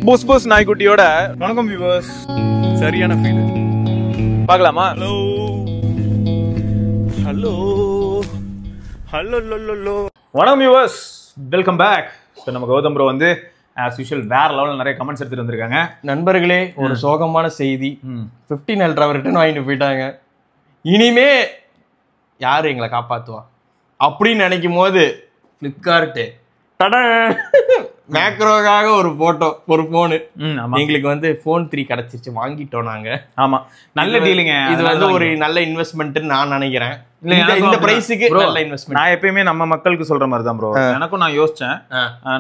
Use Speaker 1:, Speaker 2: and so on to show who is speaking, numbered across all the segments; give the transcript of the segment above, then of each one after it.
Speaker 1: புஸ் புஸ் நாய்க்குட்டியோட வணக்கம் வியூவர்ஸ். சரியான ஃபீல் பார்க்கலாமா? Hello hello hello low. வணக்கம் வியூவர்ஸ், வெல்கம் பேக். ஸோ நம்ம கௌதம் ப்ரோ வந்து ஆஸ் யூஷுவல் வேற லெவலில் நிறைய கமெண்ட்ஸ் எடுத்துட்டு வந்திருக்காங்க.
Speaker 2: நண்பர்களே, ஒரு சோகமான செய்தி. 15 அல்ட்ரா ரிட்டர்ன் வாங்கிட்டு போயிட்டாங்க. இனிமே யாரு எங்களை காப்பாத்துவா அப்படின்னு நினைக்கும் போது பிளிப்கார்ட் மேக்ரோக்காக ஒரு போட்டோ, ஒரு போனு எங்களுக்கு வந்து போன் 3 கிடைச்சிருச்சு, வாங்கிட்டோம் நாங்க.
Speaker 1: ஆமா, நல்ல டீலிங்க.
Speaker 2: இது வந்து ஒரு நல்ல இன்வெஸ்ட்மெண்ட் நான் நினைக்கிறேன். இந்த பிரைஸுக்கு நல்ல இன்வெஸ்ட்மெண்ட்.
Speaker 1: நான் எப்பயுமே நம்ம மக்களுக்கு சொல்ற மாதிரி தான் ப்ரோ. எனக்கும் நான் யோசிச்சேன்,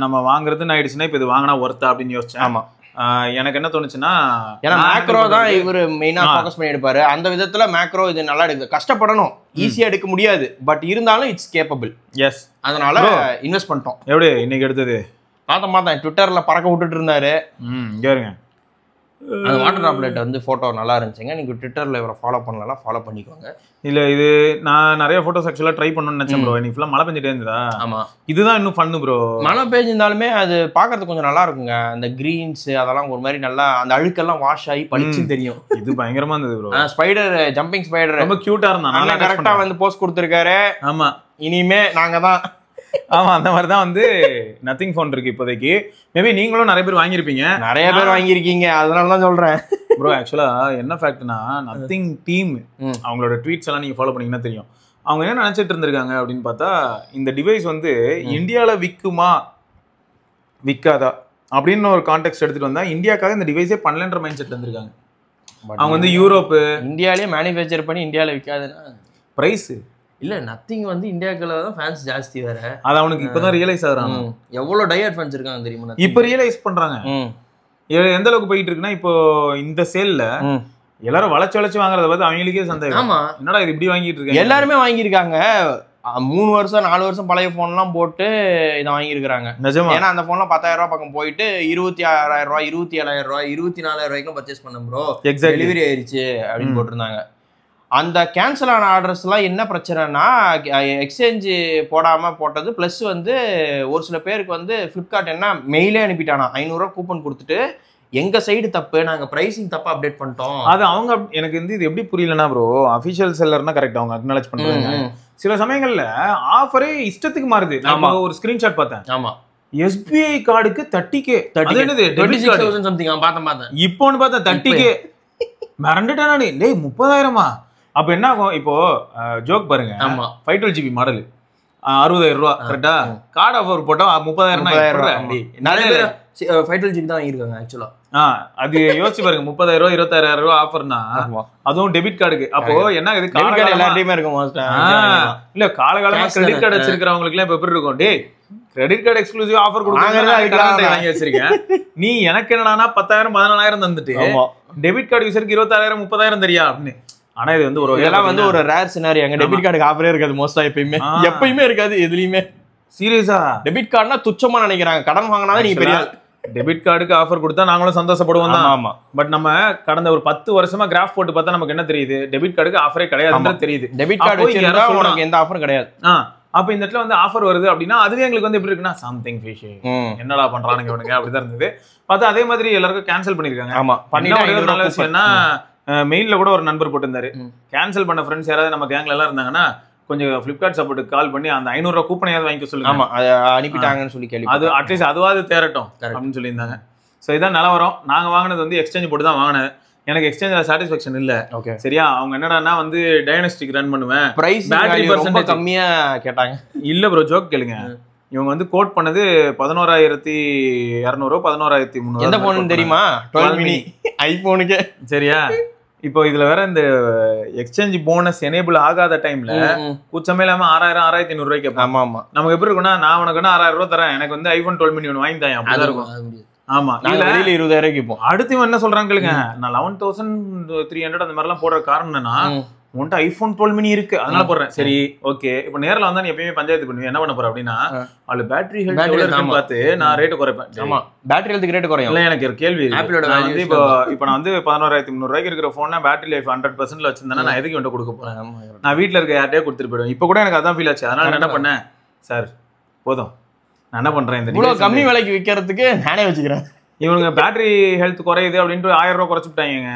Speaker 1: நம்ம வாங்குறதுன்னு ஆயிடுச்சுன்னா இப்ப இது வாங்கினா ஒர்த்தா அப்படின்னு யோசிச்சேன். ஆமா, எனக்கு என்ன தோணுச்சுன்னா,
Speaker 2: ஏன்னா மேக்ரோ தான் இவர் மெயினா ஃபோக்கஸ் பண்ணி எடுப்பாரு. அந்த விதத்துல மேக்ரோ இது நல்லா எடுக்குது. கஷ்டப்படணும், ஈஸியா எடுக்க முடியாது, பட் இருந்தாலும் இட்ஸ் கேப்பபிள்.
Speaker 1: எஸ்,
Speaker 2: அதனால இன்வெஸ்ட் பண்ணிட்டோம்.
Speaker 1: எப்படி இன்னைக்கு எடுத்தது
Speaker 2: பார்த்தேன் ட்விட்டர்ல பறக்க விட்டுட்டு இருந்தாரு.
Speaker 1: இங்க இருங்க,
Speaker 2: அந்த வாட்டர் ட்ராப்லெட் வந்து போட்டோ நல்லா இருந்துச்சுங்க. நீங்க ட்விட்டர்ல இவரை ஃபாலோ பண்ணலாம், ஃபாலோ பண்ணிக்கோங்க.
Speaker 1: இல்ல, இது நான் நிறைய போட்டோஸ் ஆக்சுவலா ட்ரை பண்ணணும்னு நினைச்சேன் ப்ரோ. இன்னைக்கு ஃபுல்லா மழை பெஞ்சிட்டே இருந்ததா?
Speaker 2: ஆமா,
Speaker 1: இதுதான் இன்னும் ஃபன்னு ப்ரோ.
Speaker 2: மழை பெஞ்சிருந்தாலுமே அது பாக்குறதுக்கு கொஞ்சம் நல்லா இருக்குங்க. அந்த கிரீன்ஸ் அதெல்லாம் ஒரு மாதிரி நல்லா, அந்த அழுக்கெல்லாம் வாஷ் ஆகி பளிச்சுன்னு தெரியும்.
Speaker 1: இது பயங்கரமா இருந்தது ப்ரோ.
Speaker 2: ஸ்பைடர், ஜம்பிங் ஸ்பைடர்
Speaker 1: ரொம்ப கியூட்டா இருந்தா.
Speaker 2: நல்லா கரெக்டா வந்து போஸ்ட் கொடுத்திருக்காரு.
Speaker 1: ஆமா,
Speaker 2: இனிமே நாங்க தான்.
Speaker 1: ஆமா, அந்த மாதிரி தான் வந்து நத்திங் ஃபோன் இருக்கு இப்போதைக்கு. மேபி நீங்களும் நிறைய பேர் வாங்கியிருப்பீங்க.
Speaker 2: நிறைய பேர் வாங்கியிருக்கீங்க, அதனால தான் சொல்றேன்
Speaker 1: ப்ரோ. ஆக்சுவலா என்ன ஃபேக்ட்னா, நத்திங் டீம் அவங்களோட ட்வீட்ஸ் எல்லாம் நீங்க ஃபாலோ பண்ணீங்கன்னா தெரியும். அவங்க என்ன நினைச்சிட்டு இருந்திருக்காங்க அப்படின்னு பார்த்தா, இந்த டிவைஸ் வந்து இந்தியாவில் விற்குமா விற்காதா அப்படின்னு ஒரு கான்டெக்ட் எடுத்துட்டு வந்தா, இந்தியாக்காக இந்த டிவைஸே பண்ணலன்ற மைண்ட் செட்ல இருந்திருக்காங்க. அவங்க வந்து யூரோப்பு,
Speaker 2: இந்தியாலேயே மேனுஃபேக்சர் பண்ணி இந்தியாவில் விற்காதுன்னா
Speaker 1: பிரைஸ்
Speaker 2: இல்ல. நத்திங் வந்து இந்தியாக்குள்ள தான் ஃபேன்ஸ் ஜாஸ்தி வேற.
Speaker 1: அது அவனுக்கு இப்பதான் ரியலைஸ் ஆகுறாங்க.
Speaker 2: எவ்வளவு டயட் ஃபேன்ஸ் இருக்காங்க தெரியுமா?
Speaker 1: இப்ப ரியலைஸ் பண்றாங்க. எந்த அளவுக்கு போயிட்டு இருக்குன்னா, இப்போ இந்த சேல்ல எல்லாரும் வளைச்சு வாங்குறத பார்த்து அவங்களுக்கே சந்தேகம்.
Speaker 2: ஆமா,
Speaker 1: என்னடா இது இப்படி வாங்கிட்டு இருக்காங்க.
Speaker 2: எல்லாருமே வாங்கியிருக்காங்க. 3 வருஷம் 4 வருஷம் பழைய போன் எல்லாம் போட்டு இதை வாங்கியிருக்காங்க. நிஜமா? ஏன்னா அந்த போன்லாம் 10,000 ரூபாய் பக்கம் போயிட்டு 26,000 ரூபாய், 27,000 ரூபாய், 24,000 ரூபாய்க்கு பர்ச்சேஸ் பண்ண ப்ரோ. டெலிவரி ஆயிருச்சு அப்படின்னு போட்டிருந்தாங்க. அந்த கேன்சல் ஆன ஆர்டர்ஸ்லாம் என்ன பிரச்சனைனா, எக்ஸ்சேஞ்சு போடாமல் போட்டது. ப்ளஸ் வந்து ஒரு சில பேருக்கு வந்து ஃப்ளிப்கார்ட் என்ன மெயிலே அனுப்பிட்டானா, 500 ரூபா கூப்பன் கொடுத்துட்டு எங்க சைடு தப்பு, நாங்கள் ப்ரைஸிங் தப்பா அப்டேட் பண்ணிட்டோம்.
Speaker 1: அது அவங்க எனக்கு வந்து இது எப்படி புரியலன்னா ப்ரோ, அஃபிஷியல் செல்லர்னா கரெக்ட், அவங்க அக்னாலேஜ் பண்றாங்க. சில சமயங்கள்ல ஆஃபரே இஷ்டத்துக்கு மாறுது. நான் ஒரு ஸ்கிரீன்ஷாட் பார்த்தேன்.
Speaker 2: ஆமா,
Speaker 1: SBI கார்டுக்கு 30K. அது என்னது
Speaker 2: 26,000 சம்திங். பார்த்தேன்
Speaker 1: இப்போன்னு பார்த்தா 30K. மறந்துட்டேன் நானு. டேய் 30,000மா? அப்ப என்ன ஆகும்? இப்போ ஜோக் பாருங்க, 512GB மாடல் 60,000 ரூபா கரெக்டா? கார்டு ஆஃபர் போட்டா 30,000.
Speaker 2: நிறைய பேர் 512GB தான் வாங்கியிருக்காங்க ஆக்சுவலா.
Speaker 1: அது யோசிச்சு பாருங்க, 30,000 ரூபா 26,000 ரூபா ஆஃபர்னா, அதுவும் டெபிட் கார்டுக்கு. அப்போ என்ன இது,
Speaker 2: டெபிட் கார்டு எல்லார்ட்டையுமே இருக்கும்
Speaker 1: இல்ல? காலகாலமா கிரெடிட் கார்டு வச்சிருக்கிறவங்களுக்கு எல்லாம் இப்ப எப்படி இருக்கும்? டே, கிரெடிட் கார்டு எக்ஸ்க்ளூசிவ் ஆஃபர் கொடுக்குறாங்க, வாங்கி வச்சிருக்கேன். நீ எனக்கு என்னன்னா 10,000 14,000 தந்துட்டு டெபிட் கார்டு யூசருக்கு 26,000 30,000 தெரியா அப்படின்னு. ஆனா இது வந்து ஒரு
Speaker 2: இதெல்லாம் வந்து ஒரு ரேர் சினாரியோ. எங்க டெபிட் கார்டுக்கு ஆஃபரே இருக்காது மோஸ்டா, எப்பயுமே இருக்காது எதுலயுமே.
Speaker 1: சீரியஸா
Speaker 2: டெபிட் கார்டுனா துச்சமா நினைக்கிறாங்க. கடன் வாங்கினாதான் நீங்க பெரிய
Speaker 1: டெபிட் கார்டுக்கு ஆஃபர் கொடுத்தா நாங்களும் சந்தோஷப்படுவோம் தான். ஆமா, பட் நம்ம கடந்த ஒரு 10 வருஷமா கிராஃப் போட்டு பார்த்தா நமக்கு என்ன தெரியுது? டெபிட் கார்டுக்கு ஆஃபரே கிடையாதுன்னு தெரியுது.
Speaker 2: டெபிட் கார்டு வச்சிருந்தா உனக்கு எந்த ஆஃபரும் கிடையாது.
Speaker 1: அப்ப இந்த இடத்துல வந்து ஆஃபர் வருது அப்படின்னா, அதுவே எங்களுக்கு வந்து எப்படி இருக்குன்னா, சம்திங் ஃபிஷ், என்னடா பண்றானுங்க இவனுங்க அப்படிதான் இருந்தது. பார்த்தா அதே மாதிரி எல்லாருக்கும் கேன்சல் பண்ணிருக்காங்க.
Speaker 2: ஆமா,
Speaker 1: ஒரு நல்ல விஷயம்னா, மெயில்ல கூட ஒரு நண்பர் போட்டிருந்தாரு, கேன்சல் பண்ண ஃப்ரெண்ட்ஸ் யாராவது நம்ம கேங்ல எல்லாம் இருந்தாங்கன்னா கொஞ்சம் ஃபிளிப்கார்ட் சப்போர்ட்டுக்கு கால் பண்ணி அந்த 500 ரூபா கூப்பனையாவது வாங்கிக்க சொல்லுங்க.
Speaker 2: ஆமா, அனுப்பிட்டாங்கன்னு சொல்லி கேள்வி.
Speaker 1: அது அட்லீஸ்ட் அதுவாது தேரட்டும் அப்படின்னு சொல்லியிருந்தாங்க. ஸோ இதான் நிலவரம். நாங்க வாங்கினது வந்து எக்ஸ்சேஞ்ச் போட்டு தான் வாங்கினேன். எனக்கு எக்ஸ்சேஞ்சில் சாட்டிஸ்ஃபேக்ஷன் இல்ல. சரியா? அவங்க என்னடான்னா வந்து டைனஸ்டிக் ரன் பண்ணுவேன்,
Speaker 2: பிரைஸ் பேட்டரி பர்சன்டேஜ் கம்மியா கேட்டாங்க. இல்ல
Speaker 1: ப்ரோ, ஜோக் கேளுங்க. இவங்க வந்து கோட் பண்ணது 11,200 11,300.
Speaker 2: எந்த போன் தெரியுமா? 12 மினி ஐபோனுக்கு. சரியா?
Speaker 1: இப்போ இதுல வேற இந்த எக்ஸ்சேஞ்ச் போனஸ் எனேபிள் ஆகாத டைம்ல கூச்சமே இல்லாம 6,000 6,500 ரூபாய்க்கு. ஆமா ஆமா, நமக்கு எப்படி இருக்குன்னா, நான் உனக்கு 6,000 ரூபாய் தரேன், எனக்கு வந்து ஐபோன் 12 மினி ஒன்று வாங்கி தான் அப்படிதான் இருக்கும். ஆமா,
Speaker 2: இதுல 20,000 இப்போ.
Speaker 1: அடுத்து என்ன சொல்றாங்க கேளுங்க, நான் 11,300 அந்த மாதிரி எல்லாம் போடுற காரணம் என்னன்னா, உன்கிட்ட ஐபோன் 12 மினி இருக்கு அதனால போடுறேன். சரி, ஓகே. இப்போ நேரில் வந்தா நீ எப்பயுமே பஞ்சாயத்து பண்ணுவேன், என்ன பண்ண போற அப்படின்னா, அதுல பேட்டரி ஹெல்த் பார்த்து நான் ரேட்டு குறைப்பேன்.
Speaker 2: ஆமா, பேட்டரி ஹெல்த்துக்கு ரேட் குறையும்.
Speaker 1: இல்ல, எனக்கு ஒரு கேள்வி. வந்து இப்போ நான் வந்து 11,300 ரூபாய்க்கு இருக்கிற போனா பேட்டரி லைஃப் 100% வச்சிருந்தேன்னா நான் எதுக்கு வந்து கொடுக்க போறேன்? நான் வீட்டுல இருக்க யார்ட்டே கொடுத்துட்டு போயிடுவேன். இப்போ கூட எனக்கு அதான் ஃபீல் ஆச்சு. அதனால என்ன பண்ணேன், சார் போதும், நான் என்ன பண்றேன், இந்த
Speaker 2: கம்மி விலைக்கு விற்கிறதுக்கு நானே வச்சுக்கிறேன்.
Speaker 1: இவனுங்க பேட்டரி ஹெல்த் குறையுது அப்படின்ட்டு 1000 ரூபா குறைச்சுட்டாங்க.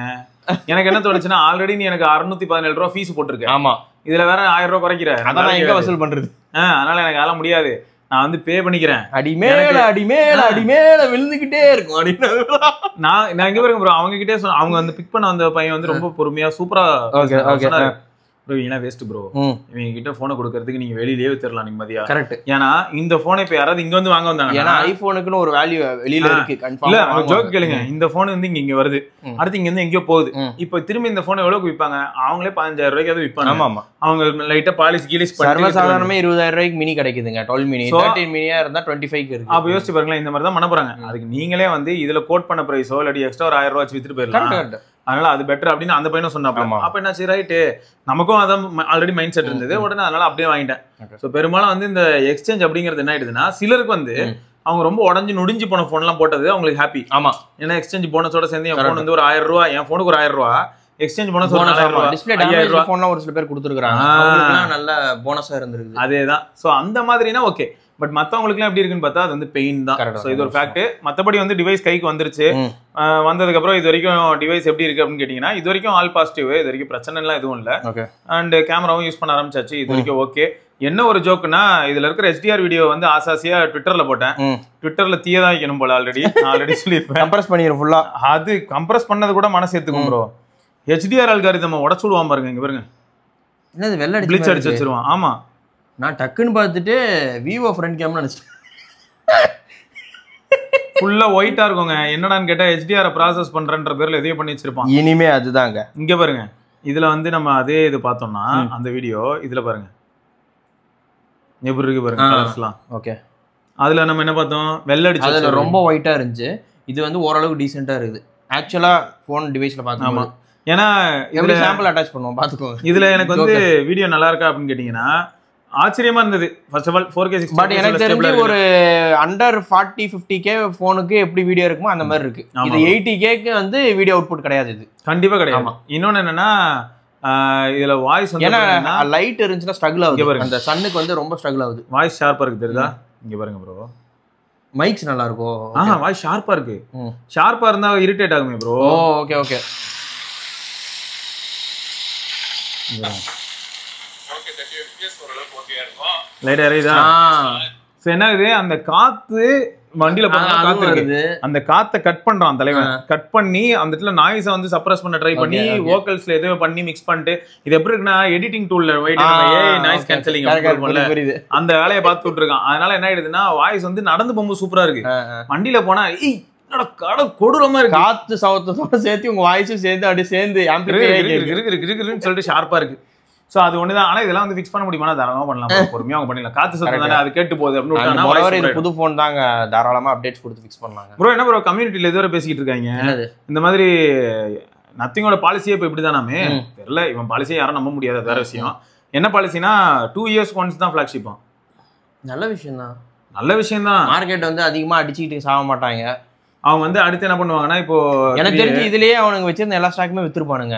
Speaker 1: எனக்கு என்ன தோணுச்சுன்னா, ஆல்ரெடி நீ எனக்கு 617 ரூபா ஃபீஸ் போட்டிருக்கேன்.
Speaker 2: ஆமா,
Speaker 1: இதுல வேற 1000 ரூபா குறைக்கிற,
Speaker 2: அதான் எங்க வசூல் பண்றது?
Speaker 1: அதனால எனக்கு அதெல்லாம் முடியாது, நான் வந்து பே பண்ணிக்கிறேன்.
Speaker 2: அடிமேல விழுந்துகிட்டே இருக்கும் அப்படின்னு
Speaker 1: நான் இங்க பாருங்க ப்ரோ, அவங்க கிட்டே அவங்க வந்து பிக் பண்ண வந்த பையன் வந்து ரொம்ப பொறுமையா சூப்பரா சொன்னாரு. ப்ரோ இதெல்லாம் வேஸ்ட் ப்ரோ, இவங்க கிட்ட போனை கொடுக்கறதுக்கு நீங்க வெளியிலேயே வித்துறலாம் நிம்மதியா.
Speaker 2: கரெக்ட்.
Speaker 1: ஏன்னா இந்த போனை இப்ப யாராவது இங்க வந்து வாங்க வந்தாங்க,
Speaker 2: ஏன்னா ஐபோனுக்குன்னு ஒரு வேல்யூ வெளியில இருக்கு.
Speaker 1: இல்ல அவங்க ஜோக் கேளுங்க, இந்த போன் வந்து இங்க வருது, அடுத்து இங்க இருந்து எங்கேயோ போகுது, இப்ப திரும்பி இந்த போனை எவ்வளவுக்கு விற்பாங்க? அவங்களே 15000 ரூபாய்க்கு விற்பாங்க. ஆமா, அவங்க லைட்டா பாலிஷ் கீலிஷ்
Speaker 2: சர்வசாதாரணமே 20000 ரூபாய்க்கு மினி கிடைக்குதுங்க. 12 மினி 13 மினியா இருந்தா 25க்கு இருக்கு.
Speaker 1: அப்ப யோசிச்சு பாருங்களேன், இந்த மாதிரி தான் பண்ண போறாங்க. அதுக்கு நீங்களே வந்து இதுல கோட் பண்ண பிரைஸோ இல்லாட்டி எக்ஸ்ட்ரா ஒரு 1000 ரூபாய் வச்சு வித்துட்டு போயிடலாம். அதனால அது பெட்டர் அப்படின்னு அந்த பையனும் சொன்னாப்ப. அப்ப என்ன சரி ரைட்டு, நமக்கும் அதான் ஆல்ரெடி மைண்ட் செட் இருந்தது உடனே, அதனால அப்படியே வாங்கிட்டேன். ஸோ பெரும்பாலும் வந்து இந்த எக்ஸ்சேஞ்ச் அப்படிங்கிறது என்ன ஆயிடுதுன்னா, சிலருக்கு வந்து அவங்க ரொம்ப உடஞ்சு நுடிஞ்சு போன போன் எல்லாம் போட்டது அவங்களுக்கு ஹாப்பி. ஆமா, ஏன்னா எக்ஸ்சேஞ்ச் போனஸோட சேர்ந்து என் போன் வந்து ஒரு 1000 ரூபாய், என் போனுக்கு ஒரு 1000 ரூபாய் எக்ஸ்சேஞ்ச் போனஸ்,
Speaker 2: டிஸ்ப்ளே டேமேஜ் போனா ஒரு சில பேர் கொடுத்துருக்காங்க, நல்ல போனஸா இருந்திருக்கு.
Speaker 1: அதேதான். ஸோ அந்த மாதிரினா ஓகே. பட் மற்றவங்களுக்குலாம் எப்படி இருக்குன்னு பார்த்தா அது வந்து பெயின் தான். ஸோ இது ஒரு ஃபேக்ட். மற்றபடி வந்து டிவைஸ் கைக்கு வந்துருச்சு, வந்ததுக்கப்புறம் இது வரைக்கும் டிவைஸ் எப்படி இருக்கு அப்படின்னு கேட்டிங்கன்னா, இது வரைக்கும் ஆல் பாசிட்டிவ், இது வரைக்கும் பிரச்சனைலாம் எதுவும் இல்லை. அண்ட் கேமராவும் யூஸ் பண்ண ஆரம்பிச்சாச்சு, இது வரைக்கும் ஓகே. என்ன ஒரு ஜோக்குன்னா, இதுல இருக்கிற HDR வீடியோ வந்து ஆசாசியா ட்விட்டர்ல போட்டேன். ட்விட்டர்ல தீயதான் வைக்கணும் போல, ஆல்ரெடி சொல்லியிருப்பேன்.
Speaker 2: கம்ப்ரஸ் பண்ணிடும் ஃபுல்லா. அது
Speaker 1: கம்ப்ரஸ் பண்ணது கூட மனசு ஏத்துக்கும் ப்ரோ. HDR அல்காரிதம் உடச்சு விடுவான் பாருங்க, இங்க பாருங்க,
Speaker 2: என்னது வெள்ளை
Speaker 1: ப்ளீச் அடிச்சு வச்சிருவான். ஆமா,
Speaker 2: நான் டக்குன்னு பார்த்துட்டு விவோ ஃப்ரண்ட் கேம்னு நினைச்சிட்டேன்.
Speaker 1: ஃபுல்லா ஒயிட்டா இருக்குங்க. என்னடான்னு கேட்டா HDR ப்ராசஸ் பண்றன்ற பேர்ல எதையோ பண்ணி வச்சிருப்பான்.
Speaker 2: இனிமே அதுதாங்க.
Speaker 1: இங்க பாருங்க, இதுல வந்து நம்ம அதே இது பார்த்தோம்னா அந்த வீடியோ இதுல பாருங்க எப்படி இருக்கு பாருங்க கலர்ஸ்லாம்.
Speaker 2: ஓகே,
Speaker 1: அதுல நம்ம என்ன பார்த்தோம், வெள்ளை அடிச்சு,
Speaker 2: அதுல ரொம்ப ஒயிட்டா இருந்துச்சு. இது வந்து ஓரளவுக்கு டீசென்ட்டா இருக்குது ஆக்சுவலா போன் டிவைஸ்ல பாக்கும்போது.
Speaker 1: ஆமா, ஏன்னா
Speaker 2: இதுல சாம்பிள் அட்டாச் பண்ணுவோம் பாத்துக்கோங்க.
Speaker 1: இதுல எனக்கு வந்து வீடியோ நல்லா இருக்கா அப்படின்னு கேட்டீங்கன்னா ஆச்சரியமா இருந்தது. First of all 4K 60.
Speaker 2: But எனக்கு தெரிஞ்சு ஒரு அண்டர் 40-50K போனுக்கு எப்படி வீடியோ இருக்குமோ அந்த மாதிரி இருக்கு. இது 80Kக்கு வந்து வீடியோ அவுட்புட் கிடையாது, இது கண்டிப்பா கிடையாது. இன்னொன்னு என்னன்னா, இதுல வாய்ஸ் வந்து ஏன்னா லைட் இருந்துச்சுன்னா ஸ்ட்ரகிள் ஆகுது. அந்த சன்னுக்கு வந்து ரொம்ப ஸ்ட்ரகிள் ஆகுது. வாய்ஸ் ஷார்ப்பா இருக்கு தெரியுதா? இங்க பாருங்க ப்ரோ, மைக்ஸ் நல்லா இருக்கும். வாய்ஸ் ஷார்ப்பா இருக்கு. ஷார்ப்பா இருந்தா இரிட்டேட் ஆகுமே ப்ரோ. ஓகே ஓகே லைட் எரியுதா? சோ என்ன இது, அந்த காத்து வண்டியில போனா காத்து இருக்குது, அந்த காத்தை கட் பண்றான் தலைவன். கட் பண்ணி அந்த இடத்துல நாய்ஸை வந்து சப்ரஸ் பண்ண ட்ரை பண்ணி வோக்கல்ஸ்ல எதோ பண்ணி மிக்ஸ் பண்ணிட்டு, இது எப்படி இருக்குன்னா எடிட்டிங் டூல்ல நாய்ஸ் கேன்சலிங் அந்த வேலையை பார்த்து விட்டுருக்கான். அதனால என்ன ஆயிடுதுன்னா, வாய்ஸ் வந்து நடந்து போகும்போது சூப்பரா இருக்கு, வண்டியில போனா கடை கொடூரமா இருக்கு. காத்து சவுத்தோட சேர்த்து உங்க வாய்ஸும் சேர்ந்து அப்படியே சேர்ந்து இருக்குன்னு சொல்லிட்டு ஷார்ப்பா இருக்கு. சோ அது ஒண்ணுதான். ஆனா இதெல்லாம் வந்து ஃபிக்ஸ் பண்ண முடியுமா? தாராளமா பண்ணலாம், பொறுமையா அவங்க பண்ணிடலாம். காத்து சத்தம் தானே, அது கேட்டு போகுது அப்படின்னு புது போன் தாங்க, தாராளமா அப்டேட்ஸ் கொடுத்து ஃபிக்ஸ் பண்ணலாங்க. ப்ரோ என்ன ப்ரோ கம்யூனிட்டில இதுவரை பேசிக்கிட்டு இருக்காங்க இந்த மாதிரி நத்திங்கோட பாலிசியே இப்ப இப்படிதானாமே தெரியல. இவன் பாலிசியை யாரும் நம்ப முடியாது, வேற விஷயம். என்ன பாலிசினா 2 years ஒன்ஸ் தான் ஃபிளாக்ஷிப். நல்ல விஷயம் தான், நல்ல விஷயம் தான். மார்க்கெட் வந்து அதிகமா அடிச்சுக்கிட்டு சாக மாட்டாங்க. அவங்க வந்து அடுத்து என்ன பண்ணுவாங்கன்னா, இப்போ எனக்கு தெரிஞ்சு இதுலயே அவனுங்க வச்சிருந்த எல்லா ஸ்டாக்குமே வித்துருவானுங்க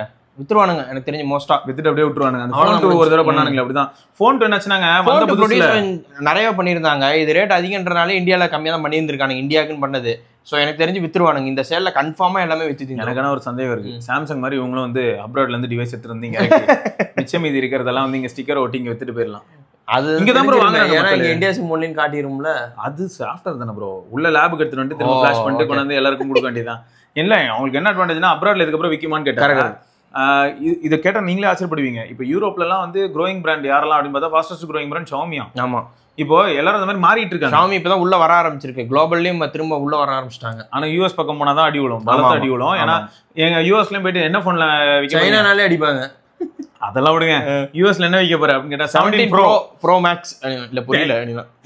Speaker 2: எனக்கு தெரிஞ்சு மோஸ்டா வித்துட்டு அப்படியே விட்டுருவானுங்க. அந்த ஃபோன் 2 ஒரு தடவை பண்ணானுங்களே அப்படிதான். ஃபோன் 2 என்னாச்சுனாங்க, வந்த புதுசுல நிறைய பண்ணிருந்தாங்க. இது ரேட் அதிகன்றனால இந்தியால கம்மியா தான் பண்ணியிருந்திருக்கானுங்க, இந்தியாக்குன்னு பண்ணது. சோ எனக்கு தெரிஞ்சு வித்துருவானுங்க இந்த சேல்ல கன்ஃபார்மா எல்லாமே வித்துட்டீங்க. எனக்கான ஒரு சந்தேகம் இருக்கு, சாம்சங் மாதிரி இவங்களும் வந்து அப்ராட்ல இருந்து டிவைஸ் எடுத்து வந்தீங்க, மிச்சம் மீதி இருக்கிறதெல்லாம் வந்து இங்க ஸ்டிக்கர் ஒட்டி இங்க வித்துட்டு போயிடலாம். அது இங்க தான் ப்ரோ வாங்குறாங்க, ஏன்னா இங்க இந்தியா சிம் ஒன்லைன் காட்டிரும்ல. அது சாஃப்ட்வேர் தானே ப்ரோ, உள்ள லேபுக்கு எடுத்துட்டு வந்து திரும்ப ஃபிளாஷ் பண்ணிட்டு கொண்டு வந்து எல்லாருக்கும் கொடுக்க வேண்டியதான். இல்ல அவங்களுக்கு என்ன அட்வான்டேஜ்னா, அப்ராட்ல இதுக்கு அப்புறம் விக்குமான்னு கேட்டாங்க. இதை கேட்டால் நீங்களே ஆச்சரியப்படுவீங்க. இப்போ யூரோப்லாம் வந்து க்ரோயிங் பிராண்ட் யாரெல்லாம் அப்படின்னு பார்த்தா ஃபாஸ்டஸ்ட் க்ரோயிங் பிராண்ட் ஷாமியா. ஆமா, இப்போ எல்லாரும் அந்த மாதிரி மாறிட்டு இருக்காங்க. ஷாமி இப்பதான் உள்ள வர ஆரம்பிச்சிருக்கு, குளோபல்லையும் திரும்ப உள்ள வர ஆரம்பிச்சிட்டாங்க. ஆனா யூஎஸ் பக்கம் போனா தான் அடி விழும், பலத்த அடி விழும். ஏன்னா எங்க யூஎஸ்லயும் போயிட்டு என்ன போன்ல சைனானாலே அடிப்பாங்க. அதெல்லாம் விடுங்க, யூஎஸ்ல என்ன வைக்க போற அப்படின்னு கேட்டா 17 ப்ரோ மேக்ஸ் இல்ல புரியல,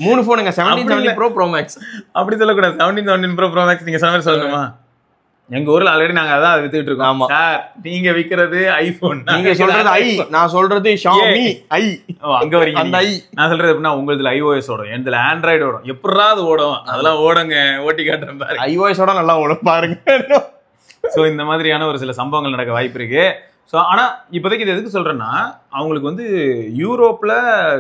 Speaker 2: 3 போனுங்க 17 ப்ரோ மேக்ஸ் அப்படி சொல்லக்கூடாது. 17 ப்ரோ மேக்ஸ் நீங்க சொன்ன மாதிரி சொல்லணுமா? எங்க ஊர்ல ஆல்ரெடி நாங்க அதான் வித்துட்டு இருக்கோம் சார். நீங்க விக்கிறது ஐபோன், நீங்க சொல்றது ஐ, நான் சொல்றது ஷாமி ஐ. அங்க வரைக்கும் அந்த ஐ நான் சொல்றது எப்படின்னா, உங்களுதுல iOS ஓடும், என்னதுல ஆண்ட்ராய்டு ஓடும். எப்படா அது ஓடும்? அதெல்லாம் ஓடுங்க, ஓட்டி காட்டுறேன் பாருங்க. iOS ஓட நல்லா ஓடும் பாருங்க. சோ இந்த மாதிரியான ஒரு சில சம்பவங்கள் நடக்க வாய்ப்பு இருக்கு.
Speaker 1: ஸோ ஆனால் இப்போதைக்கு இது எதுக்கு சொல்கிறேன்னா, அவங்களுக்கு வந்து யூரோப்பில்